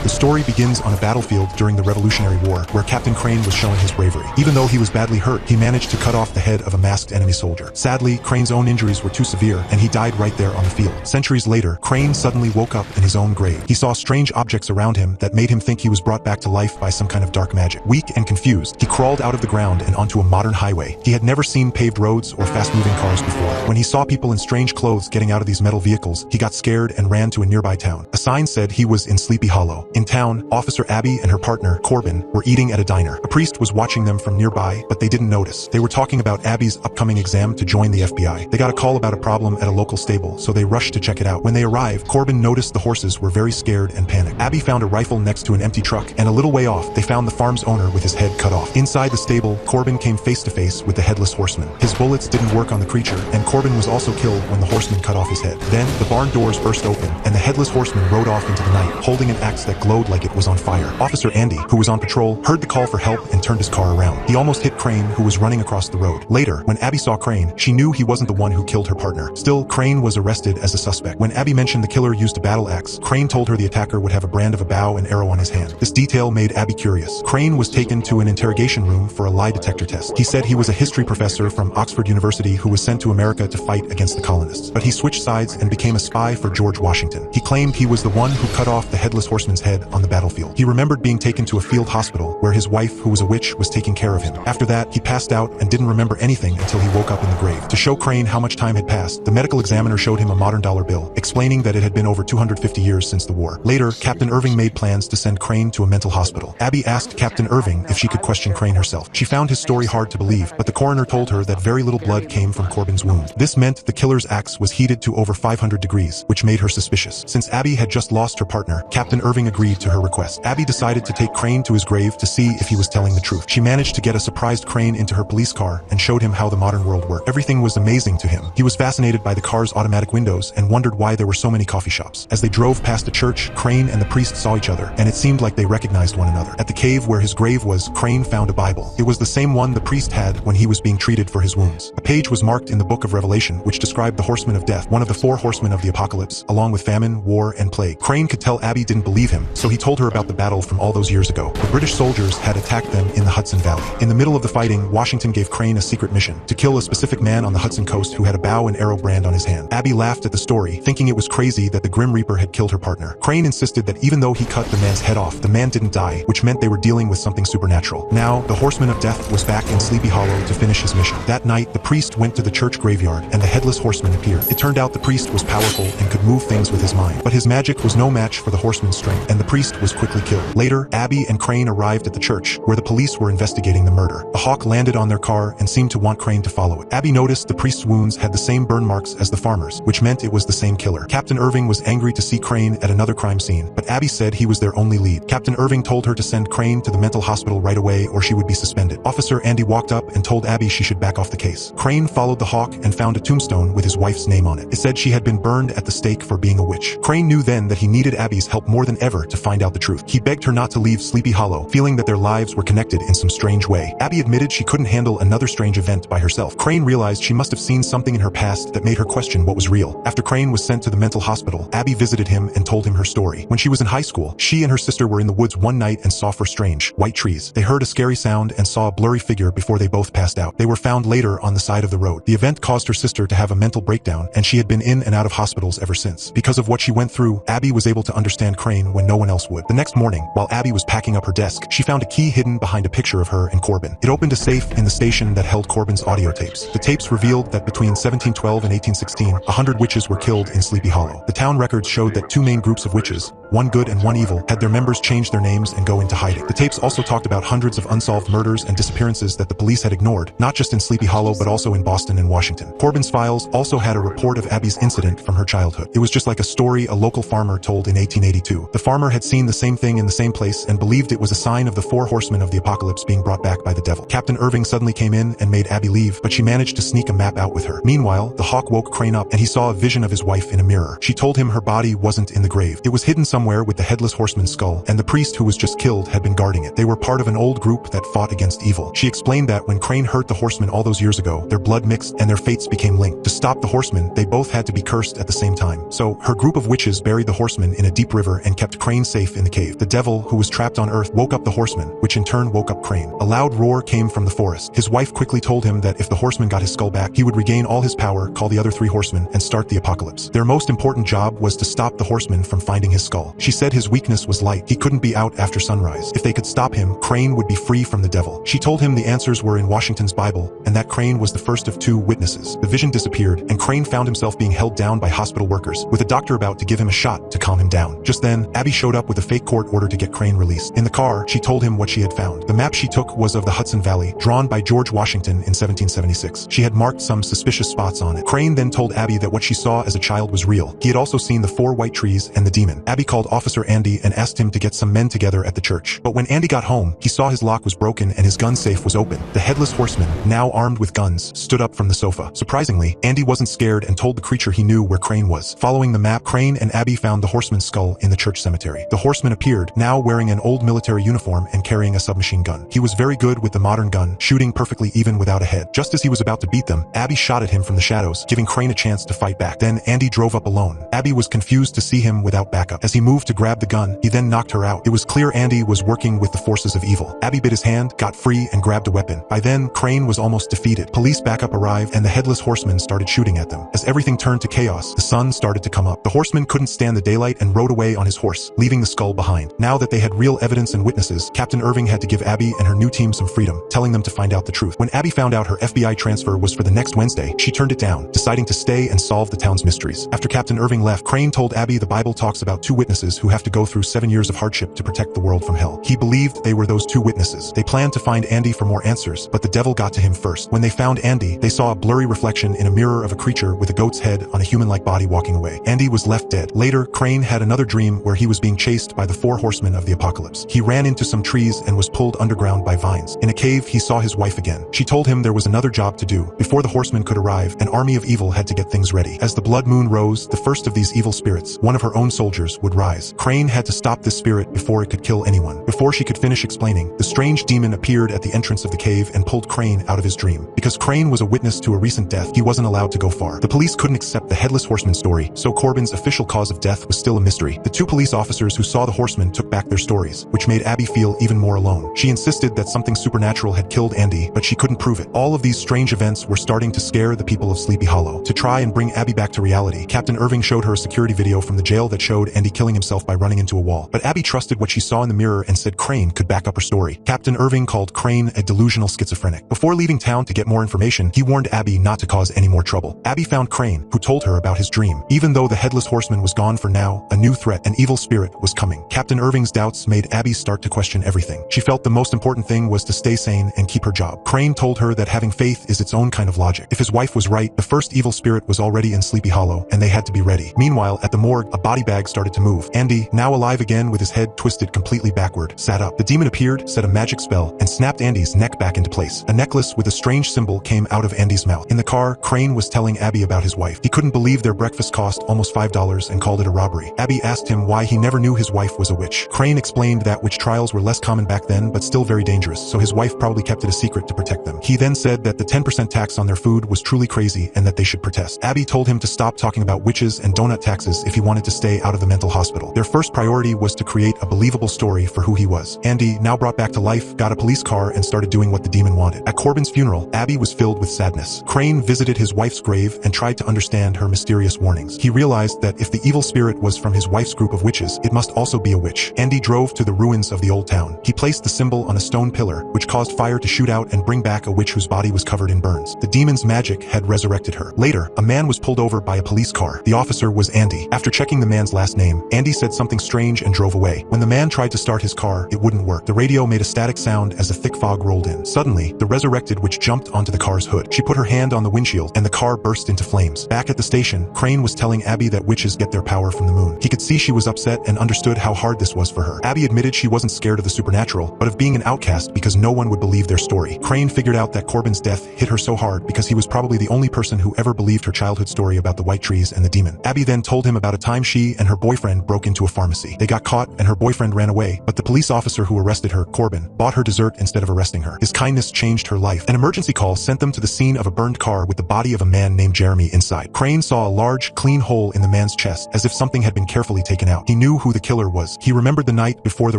The story begins on a battlefield during the Revolutionary War, where Captain Crane was showing his bravery. Even though he was badly hurt, he managed to cut off the head of a masked enemy soldier. Sadly, Crane's own injuries were too severe, and he died right there on the field. Centuries later, Crane suddenly woke up in his own grave. He saw strange objects around him that made him think he was brought back to life by some kind of dark magic. Weak and confused, he crawled out of the ground and onto a modern highway. He had never seen paved roads or fast-moving cars before. When he saw people in strange clothes getting out of these metal vehicles, he got scared and ran to a nearby town. A sign said he was in Sleepy Hollow. In town, Officer Abby and her partner, Corbin, were eating at a diner. A priest was watching them from nearby, but they didn't notice. They were talking about Abby's upcoming exam to join the FBI. They got a call about a problem at a local stable, so they rushed to check it out. When they arrived, Corbin noticed the horses were very scared and panicked. Abby found a rifle next to an empty truck, and a little way off, they found the farm's owner with his head cut off. Inside the stable, Corbin came face to face with the headless horseman. His bullets didn't work on the creature, and Corbin was also killed when the horseman cut off his head. Then, the barn doors burst open, and the headless horseman rode off into the night, holding an axe that glowed like it was on fire. Officer Andy, who was on patrol, heard the call for help and turned his car around. He almost hit Crane, who was running across the road. Later, when Abby saw Crane, she knew he wasn't the one who killed her partner. Still, Crane was arrested as a suspect. When Abby mentioned the killer used a battle axe, Crane told her the attacker would have a brand of a bow and arrow on his hand. This detail made Abby curious. Crane was taken to an interrogation room for a lie detector test. He said he was a history professor from Oxford University who was sent to America to fight against the colonists. But he switched sides and became a spy for George Washington. He claimed he was the one who cut off the headless horseman's head on the battlefield. He remembered being taken to a field hospital where his wife, who was a witch, was taking care of him. After that, he passed out and didn't remember anything until he woke up in the grave. To show Crane how much time had passed, the medical examiner showed him a modern dollar bill, explaining that it had been over 250 years since the war. Later, Captain Irving made plans to send Crane to a mental hospital. Abby asked Captain Irving if she could question Crane herself. She found his story hard to believe, but the coroner told her that very little blood came from Corbin's wound. This meant the killer's axe was heated to over 500 degrees, which made her suspicious. Since Abby had just lost her partner, Captain Irving agreed to her request. Abby decided to take Crane to his grave to see if he was telling the truth. She managed to get a surprised Crane into her police car and showed him how the modern world worked. Everything was amazing to him. He was fascinated by the car's automatic windows and wondered why there were so many coffee shops. As they drove past a church, Crane and the priest saw each other, and it seemed like they recognized one another. At the cave where his grave was, Crane found a Bible. It was the same one the priest had when he was being treated for his wounds. A page was marked in the book of Revelation, which described the horsemen of death, one of the 4 horsemen of the apocalypse, along with famine, war, and plague. Crane could tell Abby didn't believe him, so he told her about the battle from all those years ago. The British soldiers had attacked them in the Hudson Valley. In the middle of the fighting, Washington gave Crane a secret mission to kill a specific man on the Hudson coast who had a bow and arrow brand on his hand. Abby laughed at the story, thinking it was crazy that the Grim Reaper had killed her partner. Crane insisted that even though he cut the man's head off, the man didn't die, which meant they were dealing with something supernatural. Now, the Horseman of Death was back in Sleepy Hollow to finish his mission. That night, the priest went to the church graveyard, and the headless horseman appeared. It turned out the priest was powerful and could move things with his mind, but his magic was no match for the horseman's strength, and the priest was quickly killed. Later, Abby and Crane arrived at the church, where the police were investigating the murder. A hawk landed on their car and seemed to want Crane to follow it. Abby noticed the priest's wounds had the same burn marks as the farmer's, which meant it was the same killer. Captain Irving was angry to see Crane at another crime scene, but Abby said he was their only lead. Captain Irving told her to send Crane to the mental hospital right away or she would be suspended. Officer Andy walked up and told Abby she should back off the case. Crane followed the hawk and found a tombstone with his wife's name on it. It said she had been burned at the stake for being a witch. Crane knew then that he needed Abby's help more than ever to find out the truth. He begged her not to leave Sleepy Hollow, feeling that their lives were connected in some strange way. Abby admitted she couldn't handle another strange event by herself. Crane realized she must have seen something in her past that made her question what was real. After Crane was sent to the mental hospital, Abby visited him and told him her story. When she was in high school, she and her sister were in the woods one night and saw 4 strange, white trees. They heard a scary sound and saw a blurry figure before they both passed out. They were found later on the side of the road. The event caused her sister to have a mental breakdown, and she had been in and out of hospitals ever since. Because of what she went through, Abby was able to understand Crane when no one else would. The next morning, while Abby was packing up her desk, she found a key hidden behind a picture of her and Corbin. It opened a safe in the station that held Corbin's audio tapes. The tapes revealed that between 1712 and 1816, 100 witches were killed in Sleepy Hollow. The town records showed that 2 main groups of witches, one good and one evil, had their members change their names and go into hiding. The tapes also talked about hundreds of unsolved murders and disappearances that the police had ignored, not just in Sleepy Hollow but also in Boston and Washington. Corbin's files also had a report of Abby's incident from her childhood. It was just like a story a local farmer told in 1882. The farmer had seen the same thing in the same place and believed it was a sign of the 4 horsemen of the apocalypse being brought back by the devil. Captain Irving suddenly came in and made Abby leave, but she managed to sneak a map out with her. Meanwhile, the hawk woke Crane up and he saw a vision of his wife in a mirror. She told him her body wasn't in the grave. It was hidden somewhere with the headless horseman's skull, and the priest who was just killed had been guarding it. They were part of an old group that fought against evil. She explained that when Crane hurt the horsemen all those years ago, their blood mixed and their fates became linked. To stop the horsemen, they both had to be cursed at the same time. So, her group of witches buried the horsemen in a deep river and kept Crane Crane safe in the cave. The devil, who was trapped on Earth, woke up the horseman, which in turn woke up Crane. A loud roar came from the forest. His wife quickly told him that if the horseman got his skull back, he would regain all his power, call the other 3 horsemen, and start the apocalypse. Their most important job was to stop the horseman from finding his skull. She said his weakness was light. He couldn't be out after sunrise. If they could stop him, Crane would be free from the devil. She told him the answers were in Washington's Bible, and that Crane was the first of 2 witnesses. The vision disappeared, and Crane found himself being held down by hospital workers, with a doctor about to give him a shot to calm him down. Just then, Abby showed up with a fake court order to get Crane released. In the car, she told him what she had found. The map she took was of the Hudson Valley, drawn by George Washington in 1776. She had marked some suspicious spots on it. Crane then told Abby that what she saw as a child was real. He had also seen the 4 white trees and the demon. Abby called Officer Andy and asked him to get some men together at the church. But when Andy got home, he saw his lock was broken and his gun safe was open. The headless horseman, now armed with guns, stood up from the sofa. Surprisingly, Andy wasn't scared and told the creature he knew where Crane was. Following the map, Crane and Abby found the horseman's skull in the church cemetery. The horseman appeared, now wearing an old military uniform and carrying a submachine gun. He was very good with the modern gun, shooting perfectly even without a head. Just as he was about to beat them, Abby shot at him from the shadows, giving Crane a chance to fight back. Then Andy drove up alone. Abby was confused to see him without backup. As he moved to grab the gun, he then knocked her out. It was clear Andy was working with the forces of evil. Abby bit his hand, got free, and grabbed a weapon. By then, Crane was almost defeated. Police backup arrived, and the headless horseman started shooting at them. As everything turned to chaos, the sun started to come up. The horseman couldn't stand the daylight and rode away on his horse, leaving the skull behind. Now that they had real evidence and witnesses, Captain Irving had to give Abby and her new team some freedom, telling them to find out the truth. When Abby found out her FBI transfer was for the next Wednesday, she turned it down, deciding to stay and solve the town's mysteries. After Captain Irving left, Crane told Abby the Bible talks about 2 witnesses who have to go through 7 years of hardship to protect the world from hell. He believed they were those 2 witnesses. They planned to find Andy for more answers, but the devil got to him first. When they found Andy, they saw a blurry reflection in a mirror of a creature with a goat's head on a human-like body walking away. Andy was left dead. Later, Crane had another dream where he was being chased by the 4 horsemen of the apocalypse. He ran into some trees and was pulled underground by vines. In a cave, he saw his wife again. She told him there was another job to do. Before the horsemen could arrive, an army of evil had to get things ready. As the blood moon rose, the first of these evil spirits, one of her own soldiers, would rise. Crane had to stop this spirit before it could kill anyone. Before she could finish explaining, the strange demon appeared at the entrance of the cave and pulled Crane out of his dream. Because Crane was a witness to a recent death, he wasn't allowed to go far. The police couldn't accept the headless horseman story, so Corbin's official cause of death was still a mystery. The 2 police officers who saw the horseman took back their stories, which made Abby feel even more alone. She insisted that something supernatural had killed Andy, but she couldn't prove it. All of these strange events were starting to scare the people of Sleepy Hollow. To try and bring Abby back to reality, Captain Irving showed her a security video from the jail that showed Andy killing himself by running into a wall. But Abby trusted what she saw in the mirror and said Crane could back up her story. Captain Irving called Crane a delusional schizophrenic. Before leaving town to get more information, he warned Abby not to cause any more trouble. Abby found Crane, who told her about his dream. Even though the headless horseman was gone for now, a new threat, an evil spirit, was coming. Captain Irving's doubts made Abby start to question everything. She felt the most important thing was to stay sane and keep her job. Crane told her that having faith is its own kind of logic. If his wife was right, the first evil spirit was already in Sleepy Hollow, and they had to be ready. Meanwhile, at the morgue, a body bag started to move. Andy, now alive again with his head twisted completely backward, sat up. The demon appeared, said a magic spell, and snapped Andy's neck back into place. A necklace with a strange symbol came out of Andy's mouth. In the car, Crane was telling Abby about his wife. He couldn't believe their breakfast cost almost $5 and called it a robbery. Abby asked him why he never knew his wife was a witch. Crane explained that witch trials were less common back then, but still very dangerous, so his wife probably kept it a secret to protect them. He then said that the 10% tax on their food was truly crazy and that they should protest. Abby told him to stop talking about witches and donut taxes if he wanted to stay out of the mental hospital. Their first priority was to create a believable story for who he was. Andy, now brought back to life, got a police car and started doing what the demon wanted. At Corbin's funeral, Abby was filled with sadness. Crane visited his wife's grave and tried to understand her mysterious warnings. He realized that if the evil spirit was from his wife's group of witches, it must also be a witch. Andy drove to the ruins of the old town. He placed the symbol on a stone pillar, which caused fire to shoot out and bring back a witch whose body was covered in burns. The demon's magic had resurrected her. Later, a man was pulled over by a police car. The officer was Andy. After checking the man's last name, Andy said something strange and drove away. When the man tried to start his car, it wouldn't work. The radio made a static sound as a thick fog rolled in. Suddenly, the resurrected witch jumped onto the car's hood. She put her hand on the windshield, and the car burst into flames. Back at the station, Crane was telling Abby that witches get their power from the moon. He could see she was upset and understood how hard this was for her. Abby admitted she wasn't scared of the supernatural, but of being an outcast because no one would believe their story. Crane figured out that Corbin's death hit her so hard because he was probably the only person who ever believed her childhood story about the white trees and the demon. Abby then told him about a time she and her boyfriend broke into a pharmacy. They got caught and her boyfriend ran away, but the police officer who arrested her, Corbin, bought her dessert instead of arresting her. His kindness changed her life. An emergency call sent them to the scene of a burned car with the body of a man named Jeremy inside. Crane saw a large, clean hole in the man's chest, as if something had been carefully taken out. He knew who the killer was. He remembered the night before the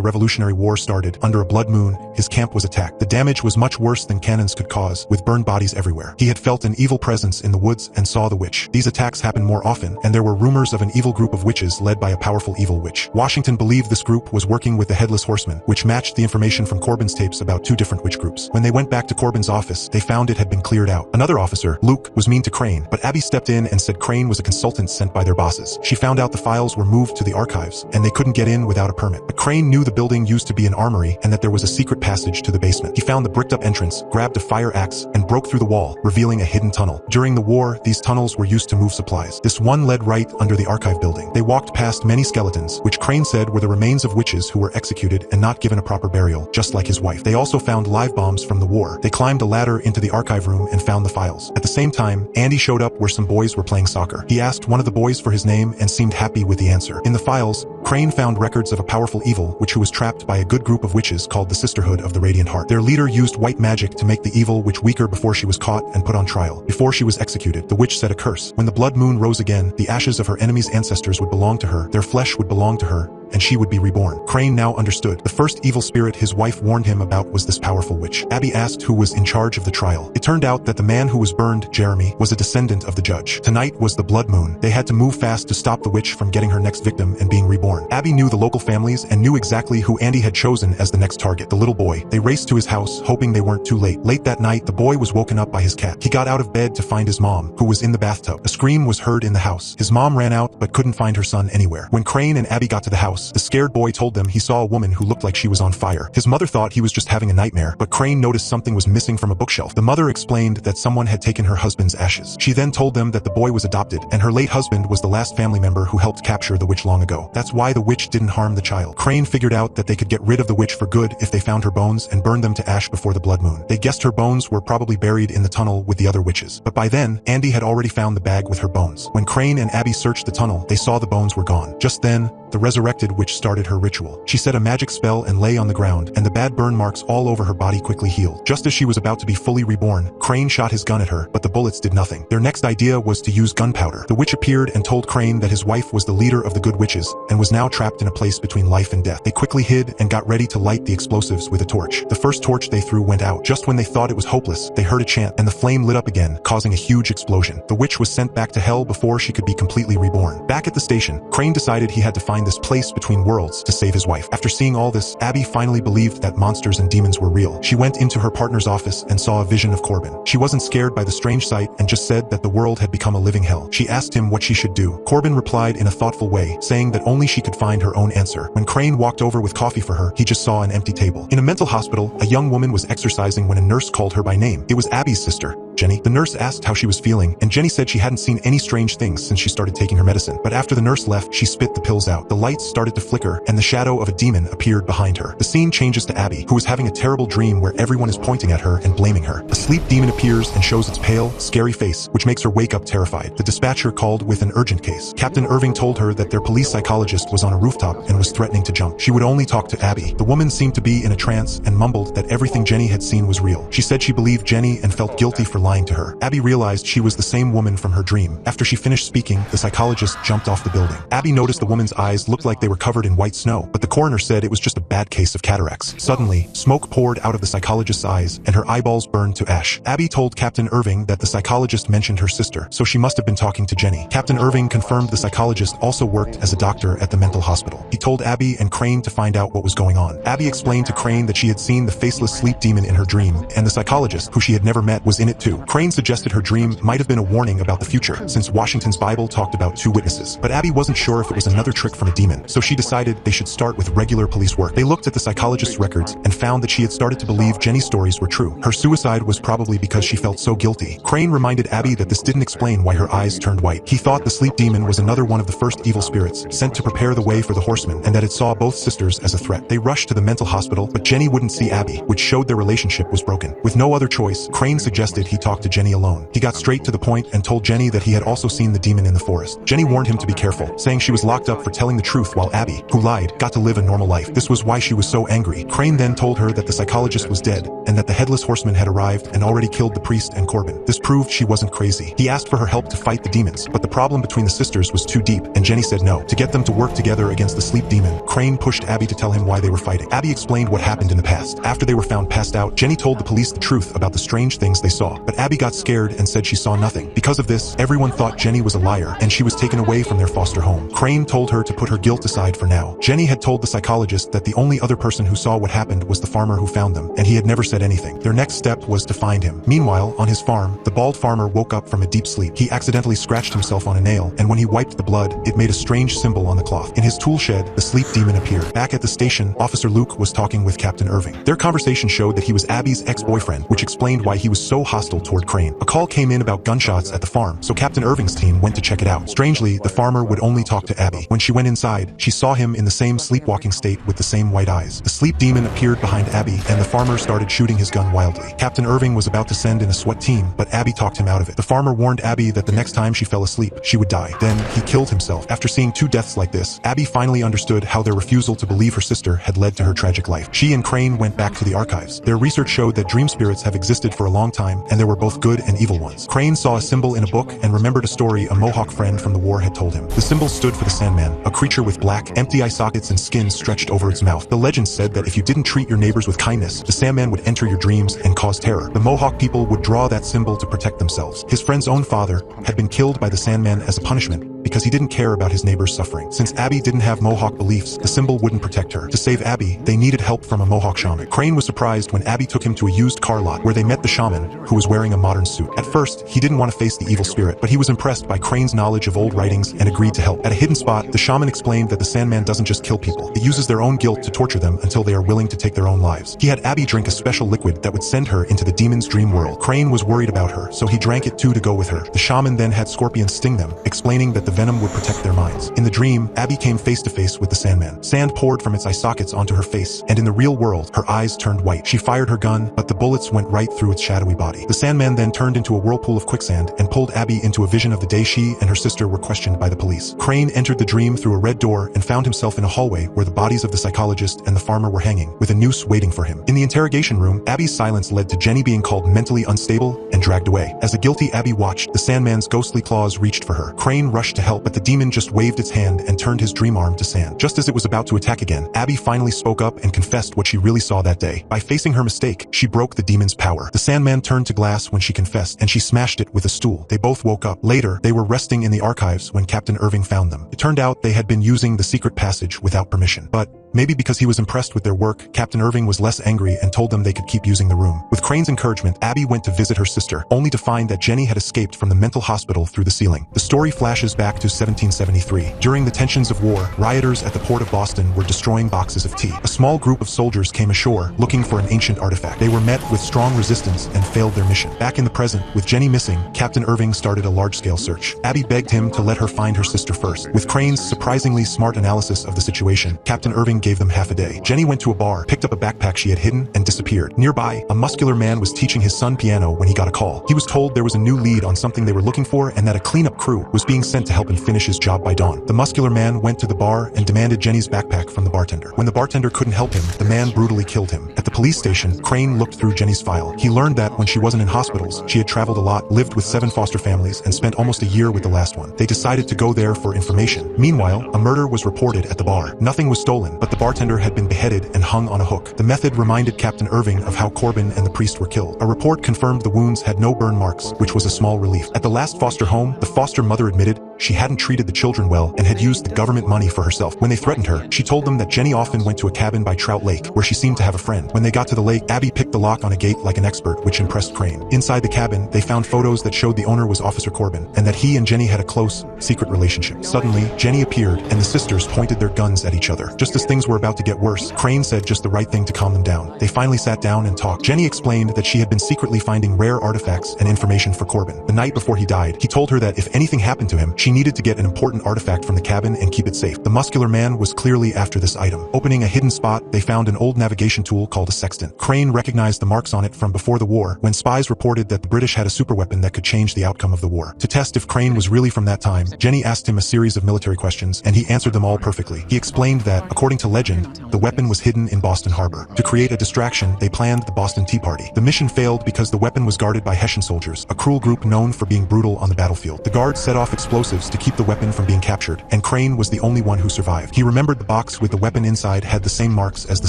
Revolutionary War started. Under a blood moon, his camp was attacked. The damage was much worse than cannons could cause, with burned bodies everywhere. He had felt an evil presence in the woods and saw the witch. These attacks happened more often, and there were rumors of an evil group of witches led by a powerful evil witch. Washington believed this group was working with the Headless Horseman, which matched the information from Corbin's tapes about two different witch groups. When they went back to Corbin's office, they found it had been cleared out. Another officer, Luke, was mean to Crane, but Abby stepped in and said Crane was a consultant sent by their bosses. She found out the files were moved to the archives, and they couldn't get in without a permit. But Crane knew the building used to be an armory and that there was a secret passage to the basement. He found the bricked-up entrance, grabbed a fire axe, and broke through the wall, revealing a hidden tunnel. During the war, these tunnels were used to move supplies. This one led right under the archive building. They walked past many skeletons, which Crane said were the remains of witches who were executed and not given a proper burial, just like his wife. They also found live bombs from the war. They climbed a ladder into the archive room and found the files. At the same time, Andy showed up where some boys were playing soccer. He asked one of the boys for his name and seemed happy with the answer. In the files, Crane found records of a powerful evil witch who was trapped by a good group of witches called the Sisterhood of the Radiant Heart. Their leader used white magic to make the evil witch weaker before she was caught and put on trial. Before she was executed, the witch said a curse. When the blood moon rose again, the ashes of her enemies' ancestors would belong to her, their flesh would belong to her, and she would be reborn. Crane now understood. The first evil spirit his wife warned him about was this powerful witch. Abby asked who was in charge of the trial. It turned out that the man who was burned, Jeremy, was a descendant of the judge. Tonight was the blood moon. They had to move fast to stop the witch from getting her next victim and being reborn. Abby knew the local families and knew exactly who Andy had chosen as the next target, the little boy. They raced to his house, hoping they weren't too late. Late that night, the boy was woken up by his cat. He got out of bed to find his mom, who was in the bathtub. A scream was heard in the house. His mom ran out but couldn't find her son anywhere. When Crane and Abby got to the house, the scared boy told them he saw a woman who looked like she was on fire. His mother thought he was just having a nightmare, but Crane noticed something was missing from a bookshelf. The mother explained that someone had taken her husband's ashes. She then told them that the boy was adopted, and her late husband was the last family member who helped capture the witch long ago. That's why the witch didn't harm the child. Crane figured out that they could get rid of the witch for good if they found her bones and burned them to ash before the blood moon. They guessed her bones were probably buried in the tunnel with the other witches. But by then, Andy had already found the bag with her bones. When Crane and Abby searched the tunnel, they saw the bones were gone. Just then, the resurrected witch started her ritual. She said a magic spell and lay on the ground, and the bad burn marks all over her body quickly healed. Just as she was about to be fully reborn, Crane shot his gun at her, but the bullets did nothing. Their next idea was to use gunpowder. The witch appeared and told Crane that his wife was the leader of the good witches, and was now trapped in a place between life and death. They quickly hid and got ready to light the explosives with a torch. The first torch they threw went out. Just when they thought it was hopeless, they heard a chant, and the flame lit up again, causing a huge explosion. The witch was sent back to hell before she could be completely reborn. Back at the station, Crane decided he had to find this place between worlds to save his wife. After seeing all this, Abby finally believed that monsters and demons were real. She went into her partner's office and saw a vision of Corbin. She wasn't scared by the strange sight and just said that the world had become a living hell. She asked him what she should do. Corbin replied in a thoughtful way, saying that only she could find her own answer. When Crane walked over with coffee for her, he just saw an empty table. In a mental hospital, a young woman was exercising when a nurse called her by name. It was Abby's sister, Jenny. The nurse asked how she was feeling, and Jenny said she hadn't seen any strange things since she started taking her medicine. But after the nurse left, she spit the pills out. The lights started to flicker, and the shadow of a demon appeared behind her. The scene changes to Abby, who is having a terrible dream where everyone is pointing at her and blaming her. A sleep demon appears and shows its pale, scary face, which makes her wake up terrified. The dispatcher called with an urgent case. Captain Irving told her that their police psychologist was on a rooftop and was threatening to jump. She would only talk to Abby. The woman seemed to be in a trance and mumbled that everything Jenny had seen was real. She said she believed Jenny and felt guilty for lying to her. Abby realized she was the same woman from her dream. After she finished speaking, the psychologist jumped off the building. Abby noticed the woman's eyes looked like they were covered in white snow, but the coroner said it was just a bad case of cataracts. Suddenly, smoke poured out of the psychologist's eyes, and her eyeballs burned to ash. Abby told Captain Irving that the psychologist mentioned her sister, so she must have been talking to Jenny. Captain Irving confirmed the psychologist also worked as a doctor at the mental hospital. He told Abby and Crane to find out what was going on. Abby explained to Crane that she had seen the faceless sleep demon in her dream, and the psychologist, who she had never met, was in it too. Crane suggested her dream might have been a warning about the future, since Washington's Bible talked about two witnesses. But Abby wasn't sure if it was another trick from a demon, so she decided they should start with regular police work. They looked at the psychologist's records and found that she had started to believe Jenny's stories were true. Her suicide was probably because she felt so guilty. Crane reminded Abby that this didn't explain why her eyes turned white. He thought the sleep demon was another one of the first evil spirits sent to prepare the way for the horsemen, and that it saw both sisters as a threat. They rushed to the mental hospital, but Jenny wouldn't see Abby, which showed their relationship was broken. With no other choice, Crane suggested he talk to Jenny alone. He got straight to the point and told Jenny that he had also seen the demon in the forest. Jenny warned him to be careful, saying she was locked up for telling the truth while Abby, who lied, got to live a normal life. This was why why she was so angry. Crane then told her that the psychologist was dead, and that the Headless Horseman had arrived and already killed the priest and Corbin. This proved she wasn't crazy. He asked for her help to fight the demons, but the problem between the sisters was too deep, and Jenny said no. To get them to work together against the sleep demon, Crane pushed Abby to tell him why they were fighting. Abby explained what happened in the past. After they were found passed out, Jenny told the police the truth about the strange things they saw, but Abby got scared and said she saw nothing. Because of this, everyone thought Jenny was a liar, and she was taken away from their foster home. Crane told her to put her guilt aside for now. Jenny had told the psychologist that the only other person who saw what happened was the farmer who found them, and he had never said anything. Their next step was to find him. Meanwhile, on his farm, the bald farmer woke up from a deep sleep. He accidentally scratched himself on a nail, and when he wiped the blood, it made a strange symbol on the cloth. In his tool shed, the sleep demon appeared. Back at the station, Officer Luke was talking with Captain Irving. Their conversation showed that he was Abby's ex-boyfriend, which explained why he was so hostile toward Crane. A call came in about gunshots at the farm, so Captain Irving's team went to check it out. Strangely, the farmer would only talk to Abby. When she went inside, she saw him in the same sleepwalking state with the same white eyes. The sleep demon appeared behind Abby, and the farmer started shooting his gun wildly. Captain Irving was about to send in a SWAT team, but Abby talked him out of it. The farmer warned Abby that the next time she fell asleep, she would die. Then, he killed himself. After seeing two deaths like this, Abby finally understood how their refusal to believe her sister had led to her tragic life. She and Crane went back to the archives. Their research showed that dream spirits have existed for a long time, and there were both good and evil ones. Crane saw a symbol in a book and remembered a story a Mohawk friend from the war had told him. The symbol stood for the Sandman, a creature with black, empty eye sockets and skin stretched over its mouth. The legend said that if you didn't treat your neighbors with kindness, the Sandman would enter your dreams and cause terror. The Mohawk people would draw that symbol to protect themselves. His friend's own father had been killed by the Sandman as a punishment because he didn't care about his neighbor's suffering. Since Abby didn't have Mohawk beliefs, the symbol wouldn't protect her. To save Abby, they needed help from a Mohawk shaman. Crane was surprised when Abby took him to a used car lot where they met the shaman, who was wearing a modern suit. At first, he didn't want to face the evil spirit, but he was impressed by Crane's knowledge of old writings and agreed to help. At a hidden spot, the shaman explained that the Sandman doesn't just kill people. It uses their own guilt to torture them until they are willing to take their own lives. He had Abby drink a special liquid that would send her into the demon's dream world. Crane was worried about her, so he drank it too to go with her. The shaman then had scorpions sting them, explaining that the venom would protect their minds. In the dream, Abby came face to face with the Sandman. Sand poured from its eye sockets onto her face, and in the real world, her eyes turned white. She fired her gun, but the bullets went right through its shadowy body. The Sandman then turned into a whirlpool of quicksand and pulled Abby into a vision of the day she and her sister were questioned by the police. Crane entered the dream through a red door and found himself in a hallway where the bodies of the psychologist and the farmer were hanging, with a noose waiting for him. In the interrogation room, Abby's silence led to Jenny being called mentally unstable and dragged away. As a guilty Abby watched, the Sandman's ghostly claws reached for her. Crane rushed to help, but the demon just waved its hand and turned his dream arm to sand. Just as it was about to attack again, Abby finally spoke up and confessed what she really saw that day. By facing her mistake, she broke the demon's power. The Sandman turned to glass when she confessed, and she smashed it with a stool. They both woke up. Later, they were resting in the archives when Captain Irving found them. It turned out they had been using the secret passage without permission. But maybe because he was impressed with their work, Captain Irving was less angry and told them they could keep using the room. With Crane's encouragement, Abby went to visit her sister, only to find that Jenny had escaped from the mental hospital through the ceiling. The story flashes back to 1773. During the tensions of war, rioters at the port of Boston were destroying boxes of tea. A small group of soldiers came ashore looking for an ancient artifact. They were met with strong resistance and failed their mission. Back in the present, with Jenny missing, Captain Irving started a large-scale search. Abby begged him to let her find her sister first. With Crane's surprisingly smart analysis of the situation, Captain Irving gave them half a day. Jenny went to a bar, picked up a backpack she had hidden, and disappeared. Nearby, a muscular man was teaching his son piano when he got a call. He was told there was a new lead on something they were looking for and that a cleanup crew was being sent to help him finish his job by dawn. The muscular man went to the bar and demanded Jenny's backpack from the bartender. When the bartender couldn't help him, the man brutally killed him. At the police station, Crane looked through Jenny's file. He learned that when she wasn't in hospitals, she had traveled a lot, lived with 7 foster families, and spent almost a year with the last one. They decided to go there for information. Meanwhile, a murder was reported at the bar. Nothing was stolen, but the bartender had been beheaded and hung on a hook. The method reminded Captain Irving of how Corbin and the priest were killed. A report confirmed the wounds had no burn marks, which was a small relief. At the last foster home, the foster mother admitted she hadn't treated the children well and had used the government money for herself. When they threatened her, she told them that Jenny often went to a cabin by Trout Lake, where she seemed to have a friend. When they got to the lake, Abby picked the lock on a gate like an expert, which impressed Crane. Inside the cabin, they found photos that showed the owner was Officer Corbin, and that he and Jenny had a close, secret relationship. Suddenly, Jenny appeared, and the sisters pointed their guns at each other. Just as things were about to get worse, Crane said just the right thing to calm them down. They finally sat down and talked. Jenny explained that she had been secretly finding rare artifacts and information for Corbin. The night before he died, he told her that if anything happened to him, she she needed to get an important artifact from the cabin and keep it safe. The muscular man was clearly after this item. Opening a hidden spot, they found an old navigation tool called a sextant. Crane recognized the marks on it from before the war, when spies reported that the British had a superweapon that could change the outcome of the war. To test if Crane was really from that time, Jenny asked him a series of military questions, and he answered them all perfectly. He explained that, according to legend, the weapon was hidden in Boston Harbor. To create a distraction, they planned the Boston Tea Party. The mission failed because the weapon was guarded by Hessian soldiers, a cruel group known for being brutal on the battlefield. The guards set off explosives to keep the weapon from being captured, and Crane was the only one who survived. He remembered the box with the weapon inside had the same marks as the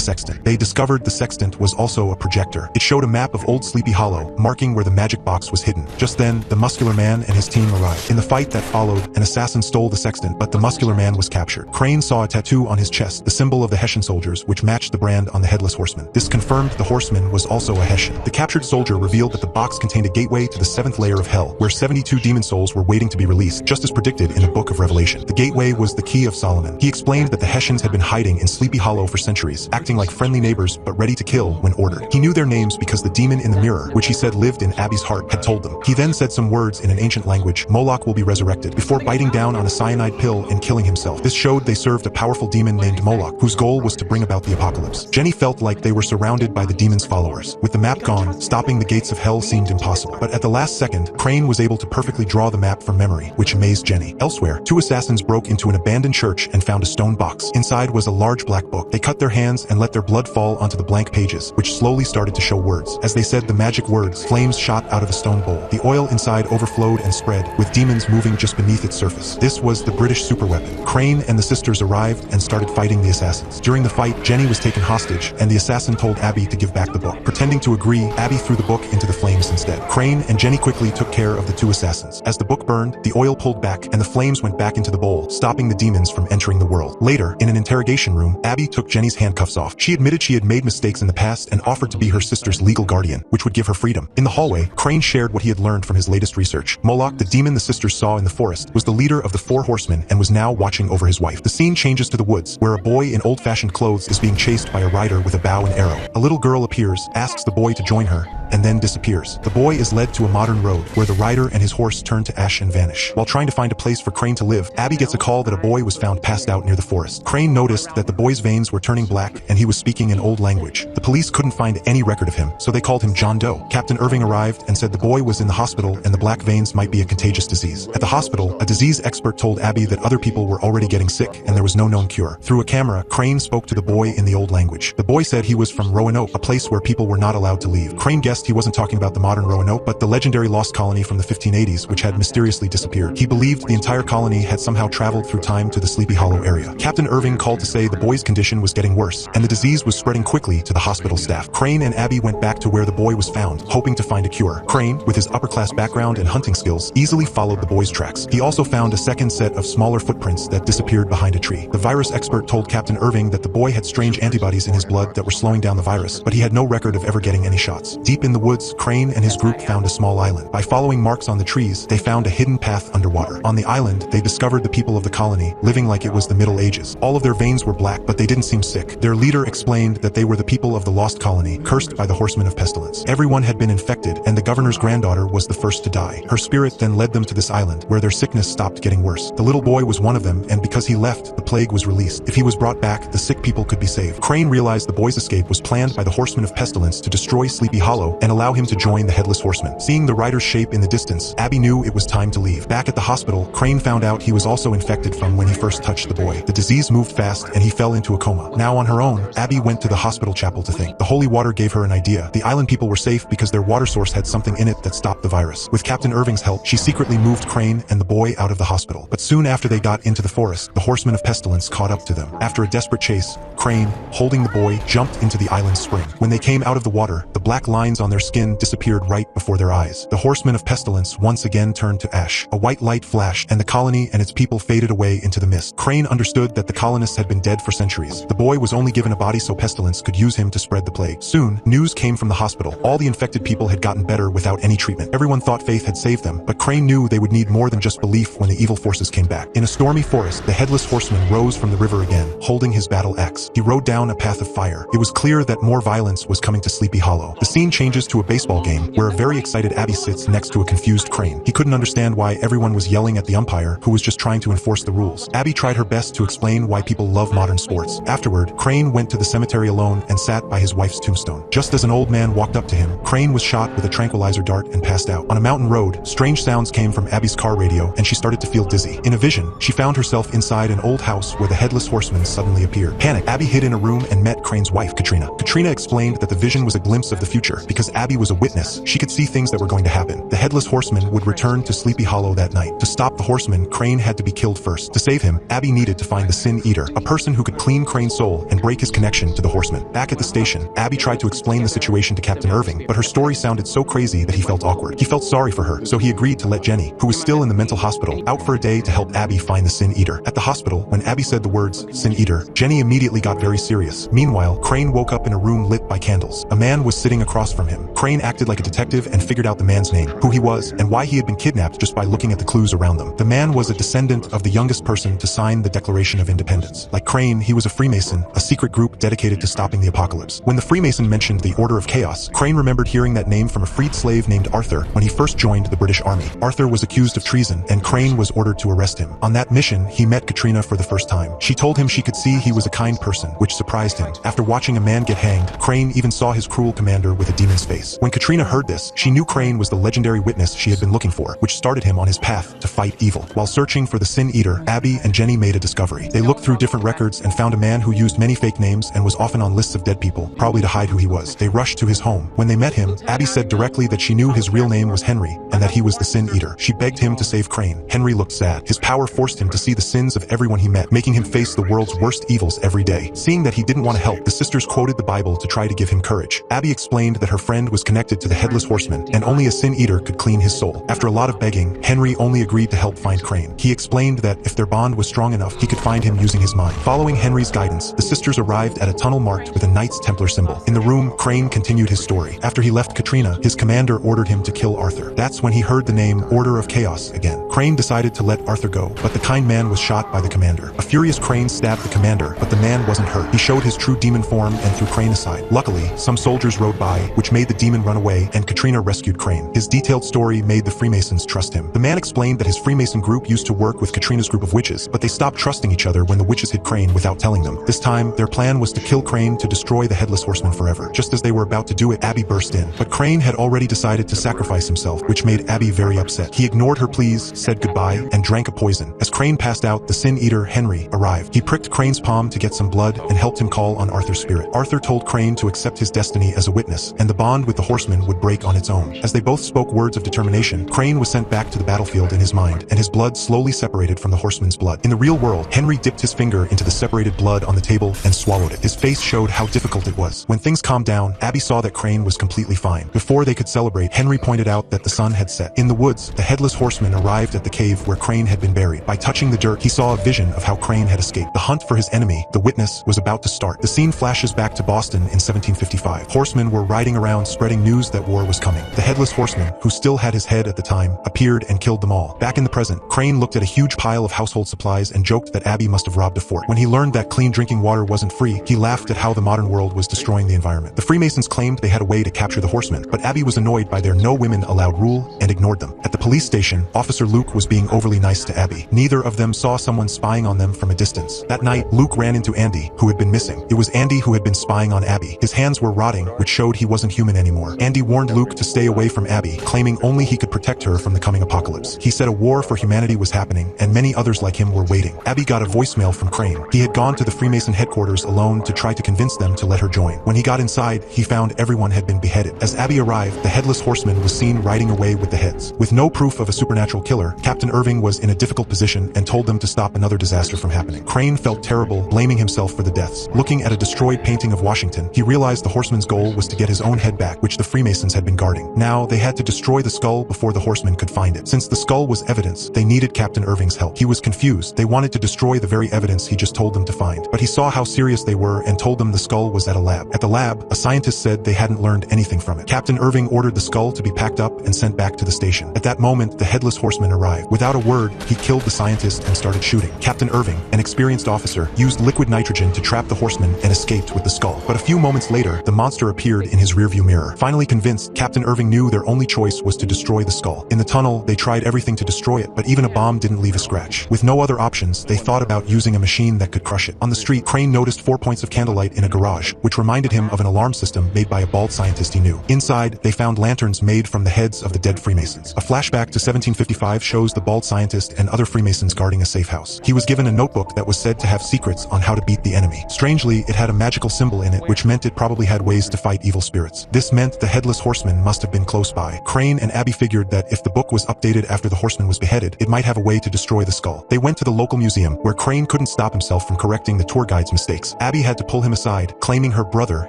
sextant. They discovered the sextant was also a projector. It showed a map of Old Sleepy Hollow, marking where the magic box was hidden. Just then, the muscular man and his team arrived. In the fight that followed, an assassin stole the sextant, but the muscular man was captured. Crane saw a tattoo on his chest, the symbol of the Hessian soldiers, which matched the brand on the headless horseman. This confirmed the horseman was also a Hessian. The captured soldier revealed that the box contained a gateway to the 7th layer of hell, where 72 demon souls were waiting to be released, just as predicted in the Book of Revelation. The gateway was the Key of Solomon. He explained that the Hessians had been hiding in Sleepy Hollow for centuries, acting like friendly neighbors but ready to kill when ordered. He knew their names because the demon in the mirror, which he said lived in Abby's heart, had told them. He then said some words in an ancient language. Moloch will be resurrected, before biting down on a cyanide pill and killing himself. This showed they served a powerful demon named Moloch, whose goal was to bring about the apocalypse. Jenny felt like they were surrounded by the demon's followers. With the map gone, stopping the gates of hell seemed impossible. But at the last second, Crane was able to perfectly draw the map from memory, which amazed Jenny. Elsewhere, two assassins broke into an abandoned church and found a stone box. Inside was a large black book. They cut their hands and let their blood fall onto the blank pages, which slowly started to show words. As they said the magic words, flames shot out of the stone bowl. The oil inside overflowed and spread, with demons moving just beneath its surface. This was the British superweapon. Crane and the sisters arrived and started fighting the assassins. During the fight, Jenny was taken hostage, and the assassin told Abby to give back the book. Pretending to agree, Abby threw the book into the flames instead. Crane and Jenny quickly took care of the two assassins. As the book burned, the oil pulled back, and the flames went back into the bowl, stopping the demons from entering the world. Later, in an interrogation room, Abby took Jenny's handcuffs off. She admitted she had made mistakes in the past and offered to be her sister's legal guardian, which would give her freedom. In the hallway, Crane shared what he had learned from his latest research. Moloch, the demon the sisters saw in the forest, was the leader of the 4 horsemen and was now watching over his wife. The scene changes to the woods, where a boy in old-fashioned clothes is being chased by a rider with a bow and arrow. A little girl appears, asks the boy to join her, and then disappears. The boy is led to a modern road, where the rider and his horse turn to ash and vanish. While trying to find a place for Crane to live, Abby gets a call that a boy was found passed out near the forest. Crane noticed that the boy's veins were turning black, and he was speaking in old language. The police couldn't find any record of him, so they called him John Doe. Captain Irving arrived and said the boy was in the hospital and the black veins might be a contagious disease. At the hospital, a disease expert told Abby that other people were already getting sick and there was no known cure. Through a camera, Crane spoke to the boy in the old language. The boy said he was from Roanoke, a place where people were not allowed to leave. Crane guessed he wasn't talking about the modern Roanoke, but the legendary lost colony from the 1580s, which had mysteriously disappeared. He believed the entire colony had somehow traveled through time to the Sleepy Hollow area. Captain Irving called to say the boy's condition was getting worse, and the disease was spreading quickly to the hospital staff. Crane and Abby went back to where the boy was found, hoping to find a cure. Crane, with his upper-class background and hunting skills, easily followed the boy's tracks. He also found a second set of smaller footprints that disappeared behind a tree. The virus expert told Captain Irving that the boy had strange antibodies in his blood that were slowing down the virus, but he had no record of ever getting any shots. Deep in the woods, Crane and his group found a small island. By following marks on the trees, they found a hidden path underwater. On the island, they discovered the people of the colony, living like it was the Middle Ages. All of their veins were black, but they didn't seem sick. Their leader explained that they were the people of the lost colony, cursed by the horsemen of pestilence. Everyone had been infected, and the governor's granddaughter was the first to die. Her spirit then led them to this island, where their sickness stopped getting worse. The little boy was one of them, and because he left, the plague was released. If he was brought back, the sick people could be saved. Crane realized the boy's escape was planned by the horsemen of pestilence to destroy Sleepy Hollow and allow him to join the headless horseman. Seeing the rider's shape in the distance, Abby knew it was time to leave. Back at the hospital, Crane found out he was also infected from when he first touched the boy. The disease moved fast, and he fell into a coma. Now on her own, Abby went to the hospital chapel to think. The holy water gave her an idea. The island people were safe because their water source had something in it that stopped the virus. With Captain Irving's help, she secretly moved Crane and the boy out of the hospital. But soon after they got into the forest, the horsemen of pestilence caught up to them. After a desperate chase, Crane, holding the boy, jumped into the island's spring. When they came out of the water, the black lines on their skin disappeared right before their eyes. The horsemen of pestilence once again turned to ash. A white light flashed, and the colony and its people faded away into the mist. Crane understood that the colonists had been dead for centuries. The boy was only given a body so pestilence could use him to spread the plague. Soon, news came from the hospital. All the infected people had gotten better without any treatment. Everyone thought faith had saved them, but Crane knew they would need more than just belief when the evil forces came back. In a stormy forest, the headless horseman rose from the river again, holding his battle axe. He rode down a path of fire. It was clear that more violence was coming to Sleepy Hollow. The scene changes changes to a baseball game where a very excited Abby sits next to a confused Crane. He couldn't understand why everyone was yelling at the umpire, who was just trying to enforce the rules. Abby tried her best to explain why people love modern sports. Afterward, Crane went to the cemetery alone and sat by his wife's tombstone. Just as an old man walked up to him, Crane was shot with a tranquilizer dart and passed out. On a mountain road, strange sounds came from Abby's car radio and she started to feel dizzy. In a vision, she found herself inside an old house where the headless horseman suddenly appeared. Panicked, Abby hid in a room and met Crane's wife, Katrina. Katrina explained that the vision was a glimpse of the future. Because Abby was a witness, she could see things that were going to happen. The headless horseman would return to Sleepy Hollow that night. To stop the horseman, Crane had to be killed first. To save him, Abby needed to find the Sin Eater, a person who could clean Crane's soul and break his connection to the horseman. Back at the station, Abby tried to explain the situation to Captain Irving, but her story sounded so crazy that he felt awkward. He felt sorry for her, so he agreed to let Jenny, who was still in the mental hospital, out for a day to help Abby find the Sin Eater. At the hospital, when Abby said the words, Sin Eater, Jenny immediately got very serious. Meanwhile, Crane woke up in a room lit by candles. A man was sitting across from him. Crane acted like a detective and figured out the man's name, who he was, and why he had been kidnapped just by looking at the clues around them. The man was a descendant of the youngest person to sign the Declaration of Independence. Like Crane, he was a Freemason, a secret group dedicated to stopping the apocalypse. When the Freemason mentioned the Order of Chaos, Crane remembered hearing that name from a freed slave named Arthur when he first joined the British Army. Arthur was accused of treason, and Crane was ordered to arrest him. On that mission, he met Katrina for the first time. She told him she could see he was a kind person, which surprised him. After watching a man get hanged, Crane even saw his cruel commander with a demon's face. When Katrina heard this, she knew Crane was the legendary witness she had been looking for, which started him on his path to fight evil. While searching for the Sin Eater, Abby and Jenny made a discovery. They looked through different records and found a man who used many fake names and was often on lists of dead people, probably to hide who he was. They rushed to his home. When they met him, Abby said directly that she knew his real name was Henry and that he was the Sin Eater. She begged him to save Crane. Henry looked sad. His power forced him to see the sins of everyone he met, making him face the world's worst evils every day. Seeing that he didn't want to help, the sisters quoted the Bible to try to give him courage. Abby explained that her friend was connected to the Headless Horseman, and only a Sin Eater could clean his soul. After a lot of begging, Henry only agreed to help find Crane. He explained that if their bond was strong enough, he could find him using his mind. Following Henry's guidance, the sisters arrived at a tunnel marked with a Knights Templar symbol. In the room, Crane continued his story. After he left Katrina, his commander ordered him to kill Arthur. That's when he heard the name Order of Chaos again. Crane decided to let Arthur go, but the kind man was shot by the commander. A furious Crane stabbed the commander, but the man wasn't hurt. He showed his true demon form and threw Crane aside. Luckily, some soldiers rode by, which made the demon run away, and Katrina rescued Crane. His detailed story made the Freemasons trust him. The man explained that his Freemason group used to work with Katrina's group of witches, but they stopped trusting each other when the witches hid Crane without telling them. This time, their plan was to kill Crane to destroy the Headless Horseman forever. Just as they were about to do it, Abby burst in. But Crane had already decided to sacrifice himself, which made Abby very upset. He ignored her pleas, said goodbye, and drank a poison. As Crane passed out, the Sin Eater, Henry, arrived. He pricked Crane's palm to get some blood and helped him call on Arthur's spirit. Arthur told Crane to accept his destiny as a witness, and the bond with the horseman would break on its own. As they both spoke words of determination, Crane was sent back to the battlefield in his mind, and his blood slowly separated from the horseman's blood. In the real world, Henry dipped his finger into the separated blood on the table and swallowed it. His face showed how difficult it was. When things calmed down, Abby saw that Crane was completely fine. Before they could celebrate, Henry pointed out that the sun had set. In the woods, the Headless Horseman arrived at the cave where Crane had been buried. By touching the dirt, he saw a vision of how Crane had escaped. The hunt for his enemy, the witness, was about to start. The scene flashes back to Boston in 1755. Horsemen were riding around spreading news that war was coming. The Headless Horseman, who still had his head at the time, appeared and killed them all. Back in the present, Crane looked at a huge pile of household supplies and joked that Abby must have robbed a fort. When he learned that clean drinking water wasn't free, he laughed at how the modern world was destroying the environment. The Freemasons claimed they had a way to capture the horsemen, but Abby was annoyed by their no women allowed rule and ignored them. At the police station, Officer Luke was being overly nice to Abby. Neither of them saw someone spying on them from a distance. That night, Luke ran into Andy, who had been missing. It was Andy who had been spying on Abby. His hands were rotting, which showed he wasn't human anymore. Andy warned Luke to stay away from Abby, claiming only he could protect her from the coming apocalypse. He said a war for humanity was happening, and many others like him were waiting. Abby got a voicemail from Crane. He had gone to the Freemason headquarters alone to try to convince them to let her join. When he got inside, he found everyone had been beheaded. As Abby arrived, the Headless Horseman was seen riding away with the heads. With no proof of a supernatural killer, Captain Irving was in a difficult position and told them to stop another disaster from happening. Crane felt terrible, blaming himself for the deaths. Looking at a destroyed painting of Washington, he realized the horseman's goal was to get his own head back, which the Freemasons had been guarding. Now, they had to destroy the skull before the horseman could find it. Since the skull was evidence, they needed Captain Irving's help. He was confused. They wanted to destroy the very evidence he just told them to find. But he saw how serious they were and told them the skull was at a lab. At the lab, a scientist said they hadn't learned anything from it. Captain Irving ordered the skull to be packed up and sent back to the station. At that moment, the Headless Horseman arrived. Without a word, he killed the scientist and started shooting. Captain Irving, an experienced officer, used liquid nitrogen to trap the horseman and escaped with the skull. But a few moments later, the monster appeared in his rearview mirror. Finally convinced, Captain Irving knew their only choice was to destroy the skull. In the tunnel, they tried everything to destroy it, but even a bomb didn't leave a scratch. With no other options, they thought about using a machine that could crush it. On the street, Crane noticed 4 points of candlelight in a garage, which reminded him of an alarm system made by a bald scientist he knew. Inside, they found lanterns made from the heads of the dead Freemasons. A flashback to 1755 shows the bald scientist and other Freemasons guarding a safe house. He was given a notebook that was said to have secrets on how to beat the enemy. Strangely, it had a magical symbol in it, which meant it probably had ways to fight evil spirits. This meant the Headless Horseman must have been close by. Crane and Abby figured that if the book was updated after the horseman was beheaded, it might have a way to destroy the skull. They went to the local museum, where Crane couldn't stop himself from correcting the tour guide's mistakes. Abby had to pull him aside, claiming her brother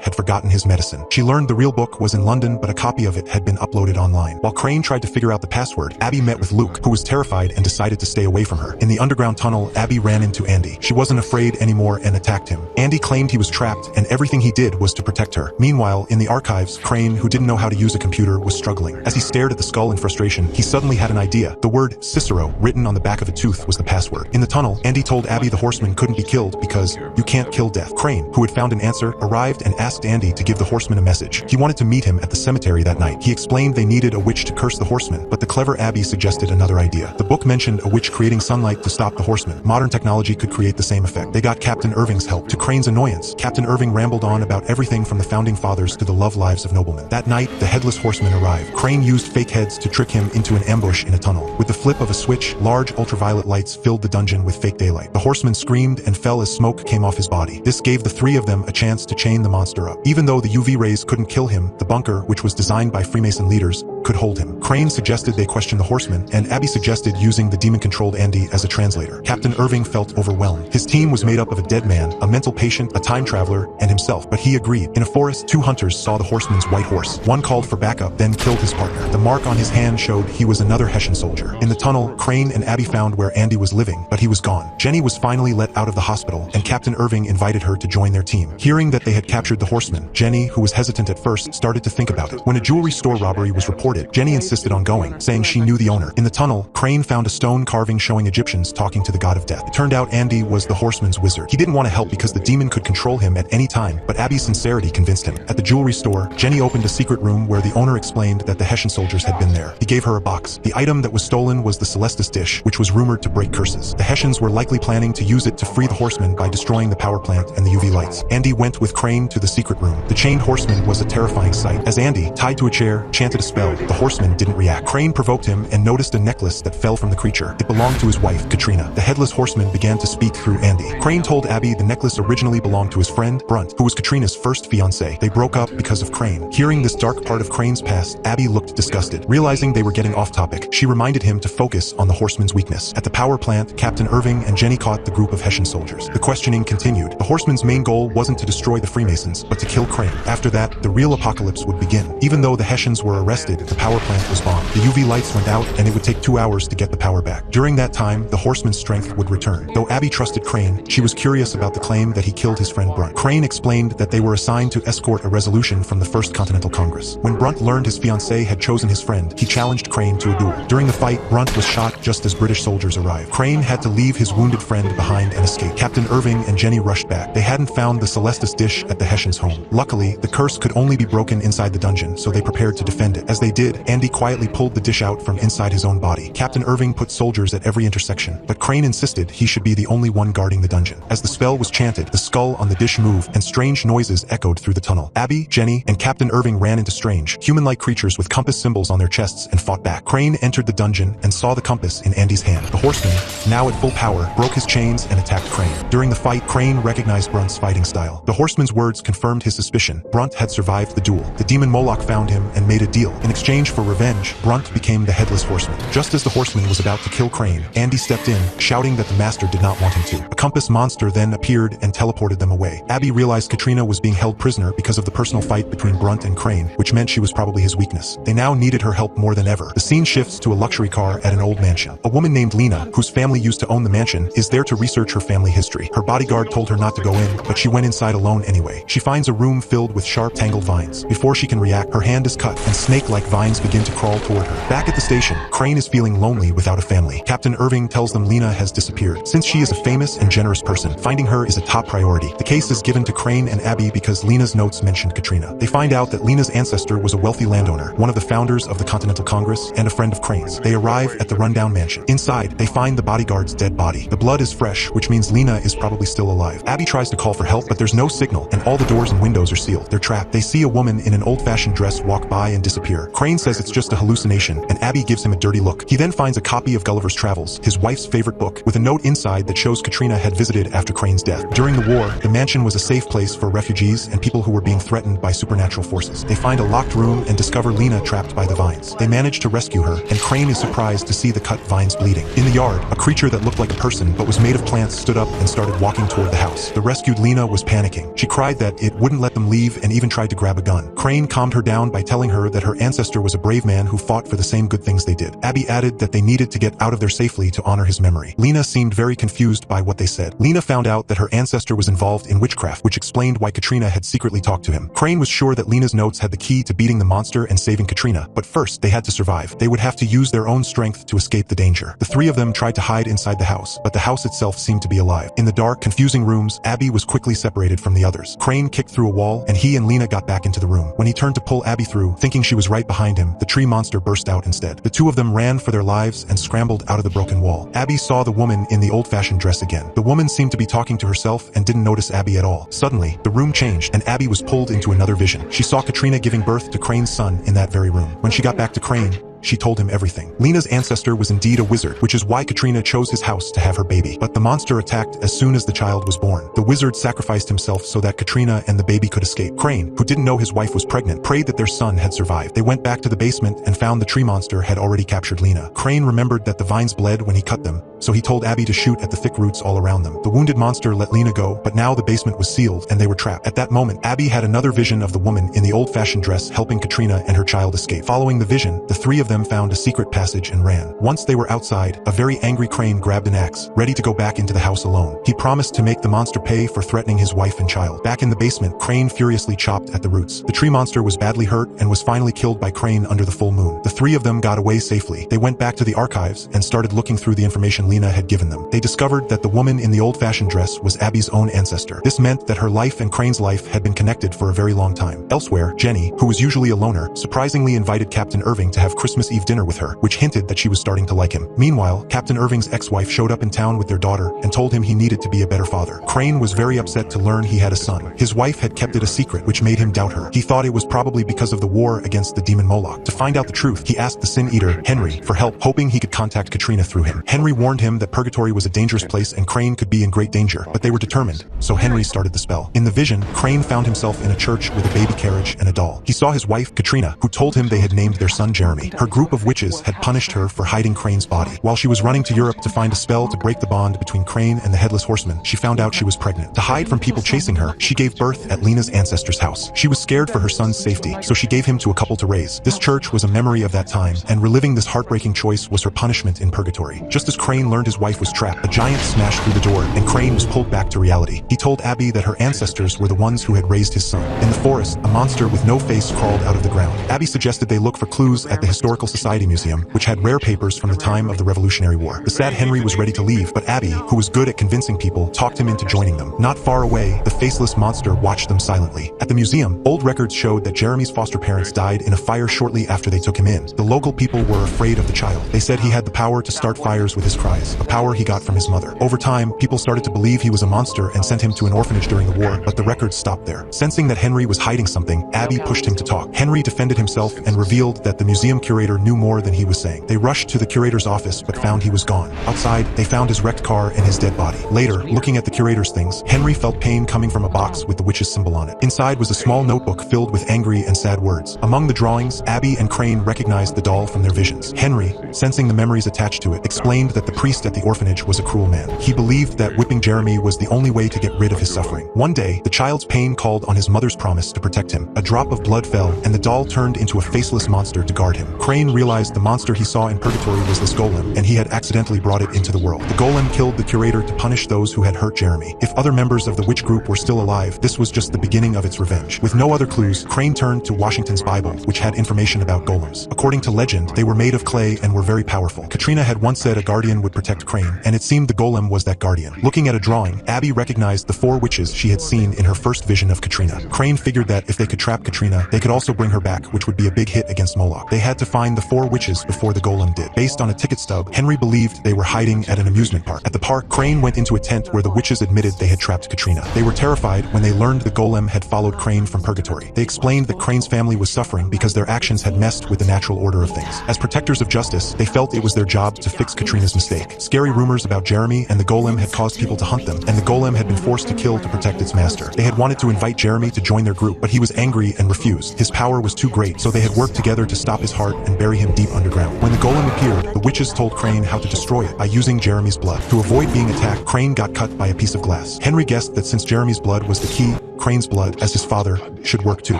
had forgotten his medicine. She learned the real book was in London, but a copy of it had been uploaded online. While Crane tried to figure out the password, Abby met with Luke, who was terrified and decided to stay away from her. In the underground tunnel, Abby ran into Andy. She wasn't afraid anymore and attacked him. Andy claimed he was trapped, and everything he did was to protect her. Meanwhile, in the archives, Crane, who didn't know how to use a computer, was struggling. As he stared at the skull in frustration, he suddenly had an idea. The word Cicero, written on the back of a tooth, was the password. In the tunnel, Andy told Abby the horseman couldn't be killed because you can't kill death. Crane, who had found an answer, arrived and asked Andy to give the horseman a message. He wanted to meet him at the cemetery that night. He explained they needed a witch to curse the horseman, but the clever Abby suggested another idea. The book mentioned a witch creating sunlight to stop the horseman. Modern technology could create the same effect. They got Captain Irving's help. To Crane's annoyance, Captain Irving rambled on about everything from the founding fathers to the love lives of noblemen. That night, the Headless Horseman arrived. Crane used fake heads to trick him into an ambush in a tunnel. With the flip of a switch, large ultraviolet lights filled the dungeon with fake daylight. The horseman screamed and fell as smoke came off his body. This gave the three of them a chance to chain the monster up. Even though the UV rays couldn't kill him, the bunker, which was designed by Freemason leaders, could hold him. Crane suggested they question the horseman, and Abby suggested using the demon-controlled Andy as a translator. Captain Irving felt overwhelmed. His team was made up of a dead man, a mental patient, a time traveler, and himself, but he agreed. In a forest, 2 hunters saw the horseman's white horse. One called for backup, then killed his partner. The mark on his hand showed he was another Hessian soldier. In the tunnel, Crane and Abby found where Andy was living, but he was gone. Jenny was finally let out of the hospital, and Captain Irving invited her to join their team. Hearing that they had captured the horseman, Jenny, who was hesitant at first, started to think about it. When a jewelry store robbery was reported, Jenny insisted on going, saying she knew the owner. In the tunnel, Crane found a stone carving showing Egyptians talking to the god of death. It turned out Andy was the horseman's wizard. He didn't want to help because the demon could control him at any time, but Abby's sincerity convinced him. At the jewelry store, Jenny opened a secret room where the owner explained that the Hessian soldiers had been there. He gave her a box. The item that was stolen was the Celestis dish, which was rumored to break curses. The Hessians were likely planning to use it to free the horseman by destroying the power plant and the UV lights. Andy went with Crane to the secret room. The chained horseman was a terrifying sight. As Andy, tied to a chair, chanted a spell, the horseman didn't react. Crane provoked him and noticed a necklace that fell from the creature. It belonged to his wife, Katrina. The Headless Horseman began to speak through Andy. Crane told Abby the necklace originally belonged to his friend, Brunt, who was Katrina's first fiancé. They broke up because of Crane. Hearing this dark part of Crane's past, Abby looked disgusted. Realizing they were getting off topic, she reminded him to focus on the horseman's weakness. At the power plant, Captain Irving and Jenny caught the group of Hessian soldiers. The questioning continued. The horseman's main goal wasn't to destroy the Freemasons, but to kill Crane. After that, the real apocalypse would begin. Even though the Hessians were arrested, the power plant was bombed. The UV lights went out, and it would take 2 hours to get the power back. During that time, the horseman's strength would return. Though Abby trusted Crane, she was curious about the claim that he killed his friend Brunt. Crane explained that they were assigned to escort a resolution from the First Continental Congress. When Brunt learned his fiancée had chosen his friend, he challenged Crane to a duel. During the fight, Brunt was shot just as British soldiers arrived. Crane had to leave his wounded friend behind and escape. Captain Irving and Jenny rushed back. They hadn't found the Celestis dish at the Hessians' home. Luckily, the curse could only be broken inside the dungeon, so they prepared to defend it. As they did, Andy quietly pulled the dish out from inside his own body. Captain Irving put soldiers at every intersection, but Crane insisted he should be the only one guarding the dungeon. As the spell was chanted, the skull on the dish moved, and strange noises echoed through the tunnel. Abby, Jenny, and Captain Irving ran into strange, human-like creatures with compass symbols on their chests and fought back. Crane entered the dungeon and saw the compass in Andy's hand. The horseman, now at full power, broke his chains and attacked Crane. During the fight, Crane recognized Brunt's fighting style. The horseman's words confirmed his suspicion. Brunt had survived the duel. The demon Moloch found him and made a deal. In exchange for revenge, Brunt became the Headless Horseman. Just as the horseman was about to kill Crane, Andy stepped in, shouting that the master did not want him to. A compass monster then appeared and teleported them away. Abby realized Katrina was being held prisoner because of the personal fight between Brunt and Crane, which meant she was probably his weakness. They now needed her help more than ever. The scene shifts to a luxury car at an old mansion. A woman named Lena, whose family used to own the mansion, is there to research her family history. Her bodyguard told her not to go in, but she went inside alone anyway. She finds a room filled with sharp, tangled vines. Before she can react, her hand is cut, and snake-like vines vines begin to crawl toward her. Back at the station, Crane is feeling lonely without a family. Captain Irving tells them Lena has disappeared. Since she is a famous and generous person, finding her is a top priority. The case is given to Crane and Abby because Lena's notes mentioned Katrina. They find out that Lena's ancestor was a wealthy landowner, one of the founders of the Continental Congress, and a friend of Crane's. They arrive at the rundown mansion. Inside, they find the bodyguard's dead body. The blood is fresh, which means Lena is probably still alive. Abby tries to call for help, but there's no signal, and all the doors and windows are sealed. They're trapped. They see a woman in an old-fashioned dress walk by and disappear. Crane says it's just a hallucination, and Abby gives him a dirty look. He then finds a copy of Gulliver's Travels, his wife's favorite book, with a note inside that shows Katrina had visited after Crane's death. During the war, the mansion was a safe place for refugees and people who were being threatened by supernatural forces. They find a locked room and discover Lena trapped by the vines. They manage to rescue her, and Crane is surprised to see the cut vines bleeding. In the yard, a creature that looked like a person but was made of plants stood up and started walking toward the house. The rescued Lena was panicking. She cried that it wouldn't let them leave and even tried to grab a gun. Crane calmed her down by telling her that her ancestor was a brave man who fought for the same good things they did. Abby added that they needed to get out of there safely to honor his memory. Lena seemed very confused by what they said. Lena found out that her ancestor was involved in witchcraft, which explained why Katrina had secretly talked to him. Crane was sure that Lena's notes had the key to beating the monster and saving Katrina, but first they had to survive. They would have to use their own strength to escape the danger. The three of them tried to hide inside the house, but the house itself seemed to be alive. In the dark, confusing rooms, Abby was quickly separated from the others. Crane kicked through a wall, and he and Lena got back into the room. When he turned to pull Abby through, thinking she was right behind him, the tree monster burst out instead. The two of them ran for their lives and scrambled out of the broken wall. Abby saw the woman in the old-fashioned dress again. The woman seemed to be talking to herself and didn't notice Abby at all. Suddenly, the room changed, and Abby was pulled into another vision. She saw Katrina giving birth to Crane's son in that very room. When she got back to Crane, she told him everything. Lena's ancestor was indeed a wizard, which is why Katrina chose his house to have her baby. But the monster attacked as soon as the child was born. The wizard sacrificed himself so that Katrina and the baby could escape. Crane, who didn't know his wife was pregnant, prayed that their son had survived. They went back to the basement and found the tree monster had already captured Lena. Crane remembered that the vines bled when he cut them, so he told Abby to shoot at the thick roots all around them. The wounded monster let Lena go, but now the basement was sealed and they were trapped. At that moment, Abby had another vision of the woman in the old-fashioned dress helping Katrina and her child escape. Following the vision, the three of them found a secret passage and ran. Once they were outside, a very angry Crane grabbed an axe, ready to go back into the house alone. He promised to make the monster pay for threatening his wife and child. Back in the basement, Crane furiously chopped at the roots. The tree monster was badly hurt and was finally killed by Crane under the full moon. The three of them got away safely. They went back to the archives and started looking through the information Lena had given them. They discovered that the woman in the old-fashioned dress was Abby's own ancestor. This meant that her life and Crane's life had been connected for a very long time. Elsewhere, Jenny, who was usually a loner, surprisingly invited Captain Irving to have Christmas Eve dinner with her, which hinted that she was starting to like him. Meanwhile, Captain Irving's ex-wife showed up in town with their daughter and told him he needed to be a better father. Crane was very upset to learn he had a son. His wife had kept it a secret, which made him doubt her. He thought it was probably because of the war against the demon Moloch. To find out the truth, he asked the Sin Eater, Henry, for help, hoping he could contact Katrina through him. Henry warned him that purgatory was a dangerous place and Crane could be in great danger, but they were determined, so Henry started the spell. In the vision, Crane found himself in a church with a baby carriage and a doll. He saw his wife, Katrina, who told him they had named their son Jeremy. Her group of witches had punished her for hiding Crane's body. While she was running to Europe to find a spell to break the bond between Crane and the Headless Horseman, she found out she was pregnant. To hide from people chasing her, she gave birth at Lena's ancestor's house. She was scared for her son's safety, so she gave him to a couple to raise. This church was a memory of that time, and reliving this heartbreaking choice was her punishment in purgatory. Just as Crane learned his wife was trapped, a giant smashed through the door, and Crane was pulled back to reality. He told Abby that her ancestors were the ones who had raised his son. In the forest, a monster with no face crawled out of the ground. Abby suggested they look for clues at the Historical Society Museum, which had rare papers from the time of the Revolutionary War. The sad Henry was ready to leave, but Abby, who was good at convincing people, talked him into joining them. Not far away, the faceless monster watched them silently. At the museum, old records showed that Jeremy's foster parents died in a fire shortly after they took him in. The local people were afraid of the child. They said he had the power to start fires with his cries, a power he got from his mother. Over time, people started to believe he was a monster and sent him to an orphanage during the war, but the records stopped there. Sensing that Henry was hiding something, Abby pushed him to talk. Henry defended himself and revealed that the museum curator knew more than he was saying. They rushed to the curator's office but found he was gone. Outside, they found his wrecked car and his dead body. Later, looking at the curator's things, Henry felt pain coming from a box with the witch's symbol on it. Inside was a small notebook filled with angry and sad words. Among the drawings, Abby and Crane recognized the doll from their visions. Henry, sensing the memories attached to it, explained that the priest at the orphanage was a cruel man. He believed that whipping Jeremy was the only way to get rid of his suffering. One day, the child's pain called on his mother's promise to protect him. A drop of blood fell, and the doll turned into a faceless monster to guard him. Crane Crane realized the monster he saw in purgatory was this golem, and he had accidentally brought it into the world. The golem killed the curator to punish those who had hurt Jeremy. If other members of the witch group were still alive, this was just the beginning of its revenge. With no other clues, Crane turned to Washington's Bible, which had information about golems. According to legend, they were made of clay and were very powerful. Katrina had once said a guardian would protect Crane, and it seemed the golem was that guardian. Looking at a drawing, Abby recognized the 4 witches she had seen in her first vision of Katrina. Crane figured that if they could trap Katrina, they could also bring her back, which would be a big hit against Moloch. They had to find the 4 witches before the golem did. Based on a ticket stub, Henry believed they were hiding at an amusement park. At the park, Crane went into a tent where the witches admitted they had trapped Katrina. They were terrified when they learned the golem had followed Crane from purgatory. They explained that Crane's family was suffering because their actions had messed with the natural order of things. As protectors of justice, they felt it was their job to fix Katrina's mistake. Scary rumors about Jeremy and the golem had caused people to hunt them, and the golem had been forced to kill to protect its master. They had wanted to invite Jeremy to join their group, but he was angry and refused. His power was too great, so they had worked together to stop his heart and bury him deep underground. When the golem appeared, the witches told Crane how to destroy it by using Jeremy's blood. To avoid being attacked, Crane got cut by a piece of glass. Henry guessed that since Jeremy's blood was the key, Crane's blood, as his father, should work too.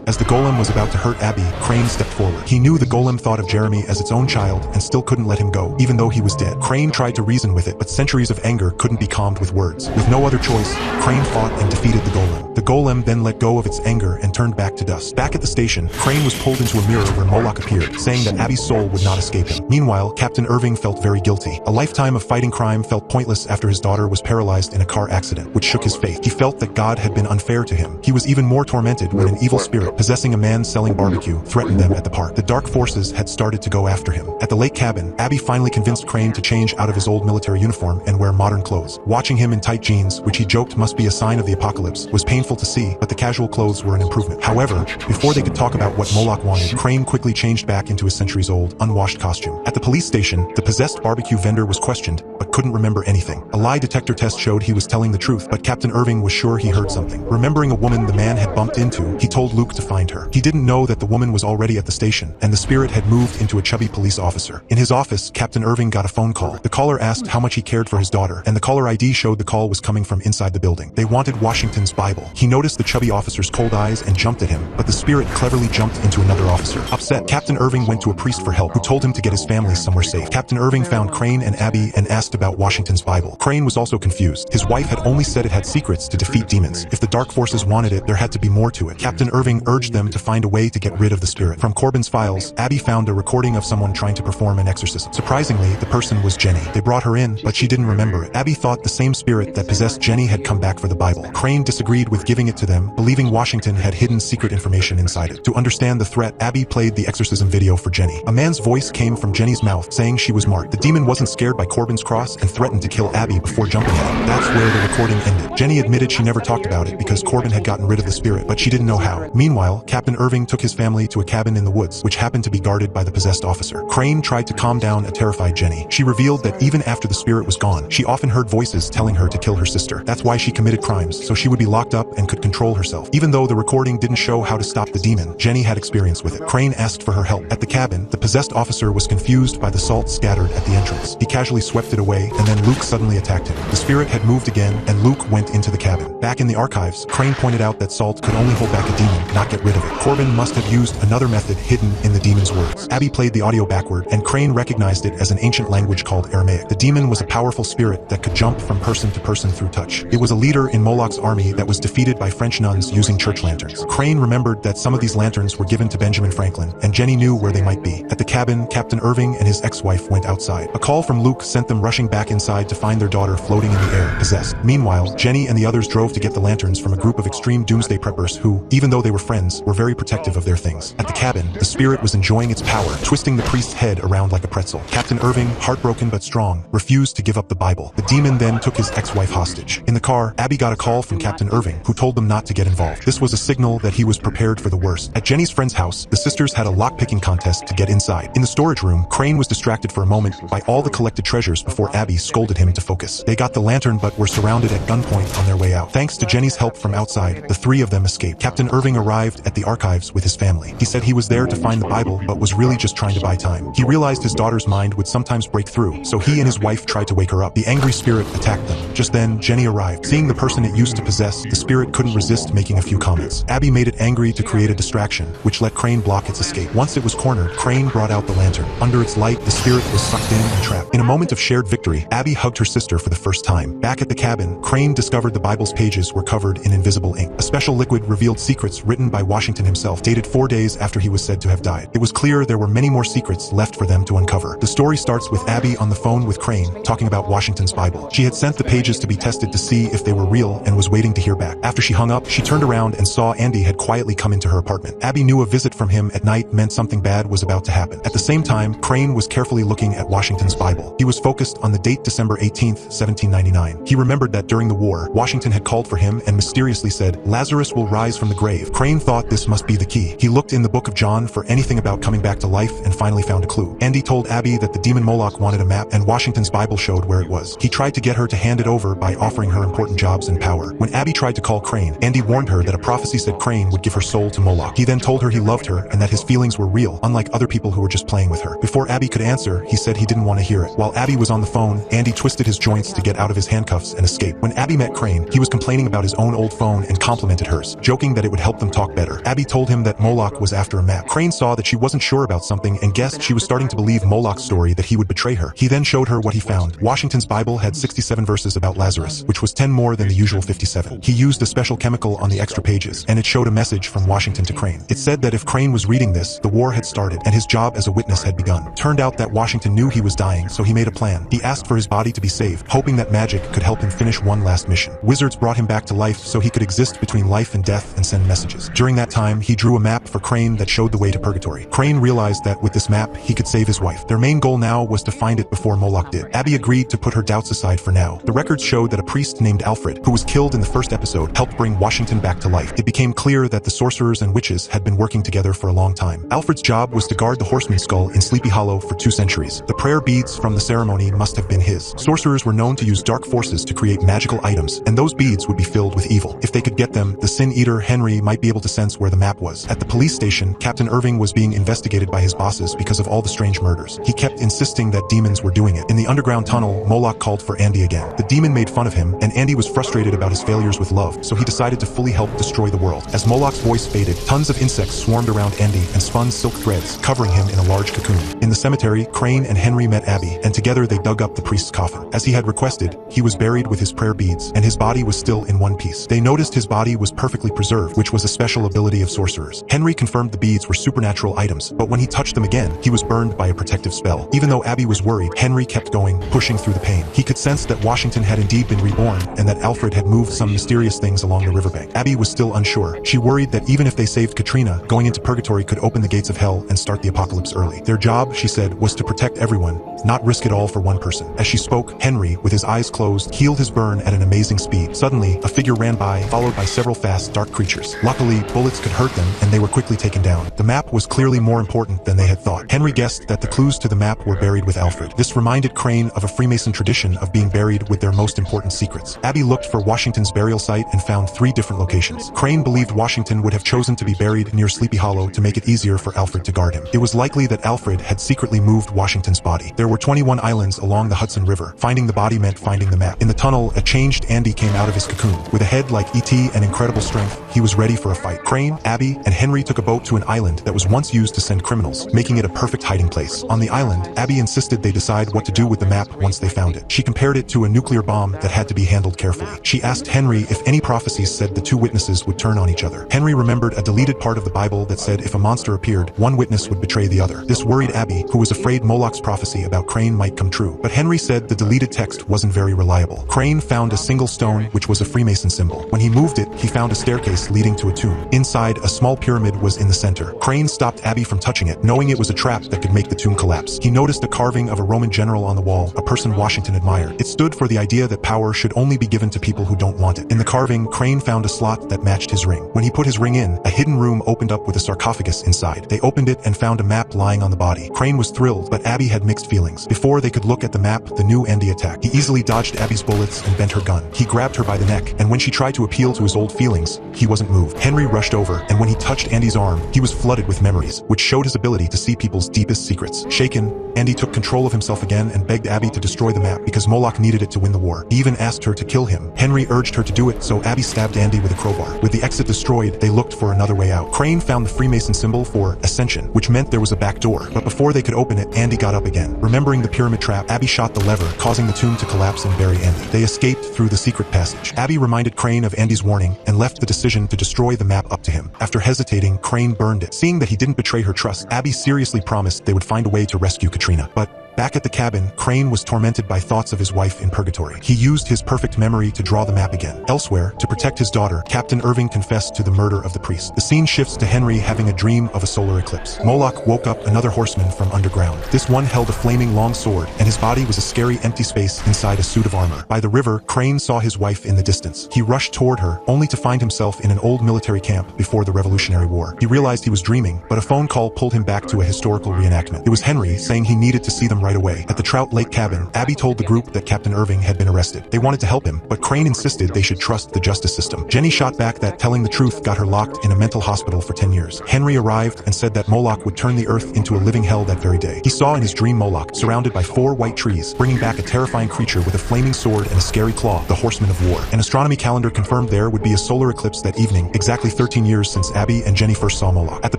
As the golem was about to hurt Abby, Crane stepped forward. He knew the golem thought of Jeremy as its own child and still couldn't let him go, even though he was dead. Crane tried to reason with it, but centuries of anger couldn't be calmed with words. With no other choice, Crane fought and defeated the golem. The golem then let go of its anger and turned back to dust. Back at the station, Crane was pulled into a mirror where Moloch appeared, saying that Abby's soul would not escape him. Meanwhile, Captain Irving felt very guilty. A lifetime of fighting crime felt pointless after his daughter was paralyzed in a car accident, which shook his faith. He felt that God had been unfair to him. He was even more tormented when an evil spirit possessing a man selling barbecue threatened them at the park. The dark forces had started to go after him. At the lake cabin, Abby finally convinced Crane to change out of his old military uniform and wear modern clothes. Watching him in tight jeans, which he joked must be a sign of the apocalypse, was painful to see, but the casual clothes were an improvement. However, before they could talk about what Moloch wanted, Crane quickly changed back into his centuries-old, unwashed costume. At the police station, the possessed barbecue vendor was questioned, but couldn't remember anything. A lie detector test showed he was telling the truth, but Captain Irving was sure he heard something. Remembering a woman the man had bumped into, he told Luke to find her. He didn't know that the woman was already at the station, and the spirit had moved into a chubby police officer. In his office, Captain Irving got a phone call. The caller asked how much he cared for his daughter, and the caller ID showed the call was coming from inside the building. They wanted Washington's Bible. He noticed the chubby officer's cold eyes and jumped at him, but the spirit cleverly jumped into another officer. Upset, Captain Irving went to a priest for help, who told him to get his family somewhere safe. Captain Irving found Crane and Abby and asked about Washington's Bible. Crane was also confused. His wife had only said it had secrets to defeat demons. If the dark forces wanted it, there had to be more to it. Captain Irving urged them to find a way to get rid of the spirit. From Corbin's files, Abby found a recording of someone trying to perform an exorcism. Surprisingly, the person was Jenny. They brought her in, but she didn't remember it. Abby thought the same spirit that possessed Jenny had come back for the Bible. Crane disagreed with giving it to them, believing Washington had hidden secret information inside it. To understand the threat, Abby played the exorcism video for Jenny. A man's voice came from Jenny's mouth, saying she was marked. The demon wasn't scared by Corbin's cross and threatened to kill Abby before jumping at him. That's where the recording ended. Jenny admitted she never talked about it because Corbin had gotten rid of the spirit, but she didn't know how. Meanwhile, Captain Irving took his family to a cabin in the woods, which happened to be guarded by the possessed officer. Crane tried to calm down a terrified Jenny. She revealed that even after the spirit was gone, she often heard voices telling her to kill her sister. That's why she committed crimes, so she would be locked up and could control herself. Even though the recording didn't show how to stop the demon, Jenny had experience with it. Crane asked for her help. At the cabin, the possessed officer was confused by the salt scattered at the entrance. He casually swept it away, and then Luke suddenly attacked him. The spirit had moved again, and Luke went into the cabin. Back in the archives, Crane pointed out that salt could only hold back a demon, not get rid of it. Corbin must have used another method hidden in the demon's words. Abby played the audio backward, and Crane recognized it as an ancient language called Aramaic. The demon was a powerful spirit that could jump from person to person through touch. It was a leader in Moloch's army that was defeated by French nuns using church lanterns. Crane remembered that some of these lanterns were given to Benjamin Franklin, and Jenny knew where they might be. At the cabin, Captain Irving and his ex-wife went outside. A call from Luke sent them rushing back inside to find their daughter floating in the air, possessed. Meanwhile, Jenny and the others drove to get the lanterns from a group of extreme doomsday preppers who, even though they were friends, were very protective of their things. At the cabin, the spirit was enjoying its power, twisting the priest's head around like a pretzel. Captain Irving, heartbroken but strong, refused to give up the Bible. The demon then took his ex-wife hostage. In the car, Abby got a call from Captain Irving, who told them not to get involved. This was a signal that he was prepared for the worst. At Jenny's friend's house, the sisters had a lock-picking contest to get inside. In the storage room, Crane was distracted for a moment by all the collected treasures before Abby scolded him to focus. They got the lantern but were surrounded at gunpoint on their way out. Thanks to Jenny's help from outside, inside, the three of them escaped. Captain Irving arrived at the archives with his family. He said he was there to find the Bible, but was really just trying to buy time. He realized his daughter's mind would sometimes break through, so he and his wife tried to wake her up. The angry spirit attacked them. Just then, Jenny arrived. Seeing the person it used to possess, the spirit couldn't resist making a few comments. Abby made it angry to create a distraction, which let Crane block its escape. Once it was cornered, Crane brought out the lantern. Under its light, the spirit was sucked in and trapped. In a moment of shared victory, Abby hugged her sister for the first time. Back at the cabin, Crane discovered the Bible's pages were covered in invisible ink. A special liquid revealed secrets written by Washington himself, dated 4 days after he was said to have died. It was clear there were many more secrets left for them to uncover. The story starts with Abby on the phone with Crane, talking about Washington's Bible. She had sent the pages to be tested to see if they were real and was waiting to hear back. After she hung up, she turned around and saw Andy had quietly come into her apartment. Abby knew a visit from him at night meant something bad was about to happen. At the same time, Crane was carefully looking at Washington's Bible. He was focused on the date December 18th, 1799. He remembered that during the war, Washington had called for him and mysteriously said, "Lazarus will rise from the grave." Crane thought this must be the key. He looked in the book of John for anything about coming back to life and finally found a clue. Andy told Abby that the demon Moloch wanted a map and Washington's Bible showed where it was. He tried to get her to hand it over by offering her important jobs and power. When Abby tried to call Crane, Andy warned her that a prophecy said Crane would give her soul to Moloch. He then told her he loved her and that his feelings were real, unlike other people who were just playing with her. Before Abby could answer, he said he didn't want to hear it. While Abby was on the phone, Andy twisted his joints to get out of his handcuffs and escape. When Abby met Crane, he was complaining about his own old phone and complimented hers, joking that it would help them talk better. Abby told him that Moloch was after a map. Crane saw that she wasn't sure about something and guessed she was starting to believe Moloch's story that he would betray her. He then showed her what he found. Washington's Bible had 67 verses about Lazarus, which was 10 more than the usual 57. He used a special chemical on the extra pages, and it showed a message from Washington to Crane. It said that if Crane was reading this, the war had started, and his job as a witness had begun. Turned out that Washington knew he was dying, so he made a plan. He asked for his body to be saved, hoping that magic could help him finish one last mission. Wizards brought him back to life so he could exist between life and death and send messages. During that time, he drew a map for Crane that showed the way to purgatory. Crane realized that with this map, he could save his wife. Their main goal now was to find it before Moloch did. Abby agreed to put her doubts aside for now. The records showed that a priest named Alfred, who was killed in the first episode, helped bring Washington back to life. It became clear that the sorcerers and witches had been working together for a long time. Alfred's job was to guard the horseman's skull in Sleepy Hollow for 2 centuries. The prayer beads from the ceremony must have been his. Sorcerers were known to use dark forces to create magical items, and those beads would be filled with evil. If they could get them, the Sin Eater Henry might be able to sense where the map was. At the police station, Captain Irving was being investigated by his bosses because of all the strange murders. He kept insisting that demons were doing it. In the underground tunnel, Moloch called for Andy again. The demon made fun of him, and Andy was frustrated about his failures with love, so he decided to fully help destroy the world. As Moloch's voice faded, tons of insects swarmed around Andy and spun silk threads, covering him in a large cocoon. In the cemetery, Crane and Henry met Abby, and together they dug up the priest's coffin. As he had requested, he was buried with his prayer beads, and his body was still in one piece. They noticed his body was perfectly preserved, which was a special ability of sorcerers. Henry confirmed the beads were supernatural items, but when he touched them again, he was burned by a protective spell. Even though Abby was worried, Henry kept going, pushing through the pain. He could sense that Washington had indeed been reborn, and that Alfred had moved some mysterious things along the riverbank. Abby was still unsure. She worried that even if they saved Katrina, going into purgatory could open the gates of hell and start the apocalypse early. Their job, she said, was to protect everyone, not risk it all for one person. As she spoke, Henry, with his eyes closed, healed his burn at an amazing speed. Suddenly, a figure ran by, followed by several fast, dark creatures. Luckily, bullets could hurt them, and they were quickly taken down. The map was clearly more important than they had thought. Henry guessed that the clues to the map were buried with Alfred. This reminded Crane of a Freemason tradition of being buried with their most important secrets. Abby looked for Washington's burial site and found 3 different locations. Crane believed Washington would have chosen to be buried near Sleepy Hollow to make it easier for Alfred to guard him. It was likely that Alfred had secretly moved Washington's body. There were 21 islands along the Hudson River. Finding the body meant finding the map. In the tunnel, a changed Andy came out of his cocoon. With a head like E.T. and incredible strength, he was ready for a fight. Crane, Abby, and Henry took a boat to an island that was once used to send criminals, making it a perfect hiding place. On the island, Abby insisted they decide what to do with the map once they found it. She compared it to a nuclear bomb that had to be handled carefully. She asked Henry if any prophecies said the 2 witnesses would turn on each other. Henry remembered a deleted part of the Bible that said if a monster appeared, one witness would betray the other. This worried Abby, who was afraid Moloch's prophecy about Crane might come true. But Henry said the deleted text wasn't very reliable. Crane found a single stone, which was a Freemason symbol. When he moved it, he found a staircase leading to a tomb. Inside, a small pyramid was in the center. Crane stopped Abby from touching it, knowing it was a trap that could make the tomb collapse. He noticed a carving of a Roman general on the wall, a person Washington admired. It stood for the idea that power should only be given to people who don't want it. In the carving, Crane found a slot that matched his ring. When he put his ring in, a hidden room opened up with a sarcophagus inside. They opened it and found a map lying on the body. Crane was thrilled, but Abby had mixed feelings. Before they could look at the map, the new Andy attacked. He easily dodged Abby's bullets and bent her gun. He grabbed her by the neck, and when she tried to appeal loyal to his old feelings, he wasn't moved. Henry rushed over, and when he touched Andy's arm, he was flooded with memories, which showed his ability to see people's deepest secrets. Shaken, Andy took control of himself again and begged Abby to destroy the map because Moloch needed it to win the war. He even asked her to kill him. Henry urged her to do it, so Abby stabbed Andy with a crowbar. With the exit destroyed, they looked for another way out. Crane found the Freemason symbol for ascension, which meant there was a back door, but before they could open it, Andy got up again. Remembering the pyramid trap, Abby shot the lever, causing the tomb to collapse and bury Andy. They escaped through the secret passage. Abby reminded Crane of Andy's warning and left the decision to destroy the map up to him. After hesitating, Crane burned it. Seeing that he didn't betray her trust, Abby seriously promised they would find a way to rescue Katrina. But back at the cabin, Crane was tormented by thoughts of his wife in purgatory. He used his perfect memory to draw the map again. Elsewhere, to protect his daughter, Captain Irving confessed to the murder of the priest. The scene shifts to Henry having a dream of a solar eclipse. Moloch woke up another horseman from underground. This one held a flaming long sword, and his body was a scary empty space inside a suit of armor. By the river, Crane saw his wife in the distance. He rushed toward her, only to find himself in an old military camp before the Revolutionary War. He realized he was dreaming, but a phone call pulled him back to a historical reenactment. It was Henry saying he needed to see them right away. At the Trout Lake cabin, Abby told the group that Captain Irving had been arrested. They wanted to help him, but Crane insisted they should trust the justice system. Jenny shot back that telling the truth got her locked in a mental hospital for 10 years. Henry arrived and said that Moloch would turn the earth into a living hell that very day. He saw in his dream Moloch, surrounded by 4 white trees, bringing back a terrifying creature with a flaming sword and a scary claw, the Horseman of War. An astronomy calendar confirmed there would be a solar eclipse that evening, exactly 13 years since Abby and Jenny first saw Moloch. At the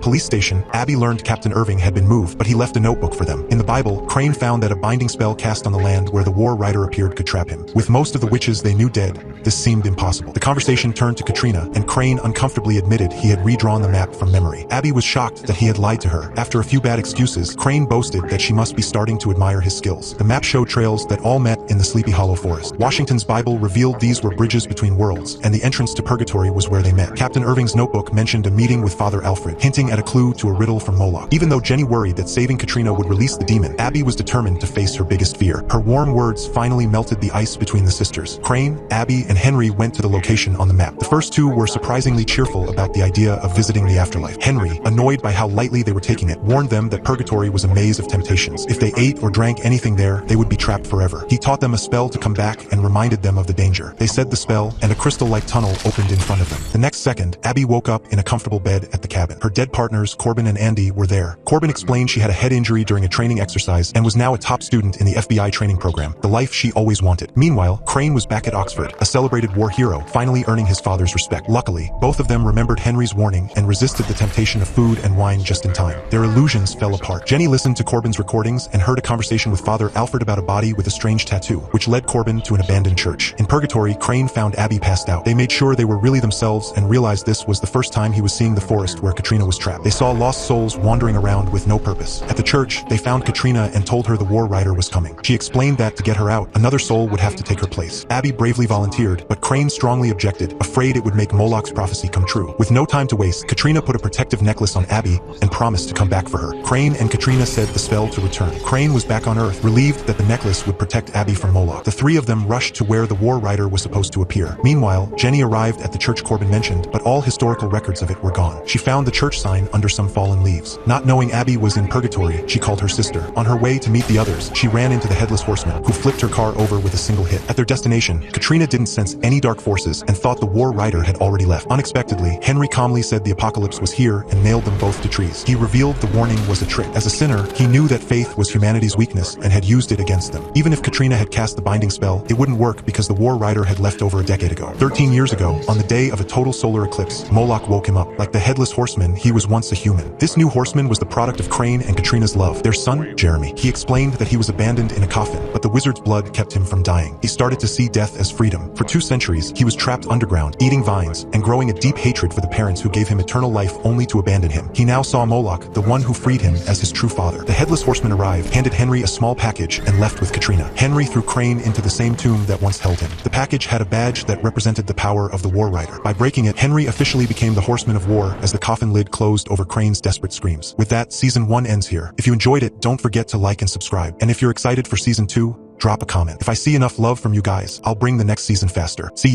police station, Abby learned Captain Irving had been moved, but he left a notebook for them. In the Bible, Crane found that a binding spell cast on the land where the war rider appeared could trap him. With most of the witches they knew dead, this seemed impossible. The conversation turned to Katrina, and Crane uncomfortably admitted he had redrawn the map from memory. Abby was shocked that he had lied to her. After a few bad excuses, Crane boasted that she must be starting to admire his skills. The map showed trails that all met in the Sleepy Hollow forest. Washington's Bible revealed these were bridges between worlds, and the entrance to purgatory was where they met. Captain Irving's notebook mentioned a meeting with Father Alfred, hinting at a clue to a riddle from Moloch. Even though Jenny worried that saving Katrina would release the demon, Abby was determined to face her biggest fear. Her warm words finally melted the ice between the sisters. Crane, Abby, and Henry went to the location on the map. The first two were surprisingly cheerful about the idea of visiting the afterlife. Henry, annoyed by how lightly they were taking it, warned them that purgatory was a maze of temptations. If they ate or drank anything there, they would be trapped forever. He taught them a spell to come back and reminded them of the danger. They said the spell, and a crystal-like tunnel opened in front of them. The next second, Abby woke up in a comfortable bed at the cabin. Her dead partners, Corbin and Andy, were there. Corbin explained she had a head injury during a training exercise and was now a top student in the FBI training program, the life she always wanted. Meanwhile, Crane was back at Oxford, a celebrated war hero, finally earning his father's respect. Luckily, both of them remembered Henry's warning and resisted the temptation of food and wine just in time. Their illusions fell apart. Jenny listened to Corbin's recordings and heard a conversation with Father Alfred about a body with a strange tattoo, which led Corbin to an abandoned church. In purgatory, Crane found Abby passed out. They made sure they were really themselves and realized this was the first time he was seeing the forest where Katrina was trapped. They saw lost souls wandering around with no purpose. At the church, they found Katrina and told her the war rider was coming. She explained that to get her out, another soul would have to take her place. Abby bravely volunteered, but Crane strongly objected, afraid it would make Moloch's prophecy come true. With no time to waste, Katrina put a protective necklace on Abby and promised to come back for her. Crane and Katrina said the spell to return. Crane was back on Earth, relieved that the necklace would protect Abby from Moloch. The three of them rushed to where the war rider was supposed to appear. Meanwhile, Jenny arrived at the church Corbin mentioned, but all historical records of it were gone. She found the church sign under some fallen leaves. Not knowing Abby was in purgatory, she called her sister. On her way to meet the others, she ran into the Headless Horseman, who flipped her car over with a single hit. At their destination, Katrina didn't sense any dark forces and thought the war rider had already left. Unexpectedly, Henry calmly said the apocalypse was here and nailed them both to trees. He revealed the warning was a trick. As a sinner, he knew that faith was humanity's weakness and had used it against them. Even if Katrina had cast the binding spell, it wouldn't work because the war rider had left over a decade ago. 13 years ago, on the day of a total solar eclipse, Moloch woke him up. Like the Headless Horseman, he was once a human. This new horseman was the product of Crane and Katrina's love, their son, Jeremy. He explained that he was abandoned in a coffin, but the wizard's blood kept him from dying. He started to see death as freedom. For 2 centuries, he was trapped underground, eating vines, and growing a deep hatred for the parents who gave him eternal life only to abandon him. He now saw Moloch, the one who freed him, as his true father. The Headless Horseman arrived, handed Henry a small package, and left with Katrina. Henry threw Crane into the same tomb that once held him. The package had a badge that represented the power of the war rider. By breaking it, Henry officially became the Horseman of War as the coffin lid closed over Crane's desperate screams. With that, Season 1 ends here. If you enjoyed it, don't forget to like and subscribe. And if you're excited for Season 2, drop a comment. If I see enough love from you guys, I'll bring the next season faster. See ya.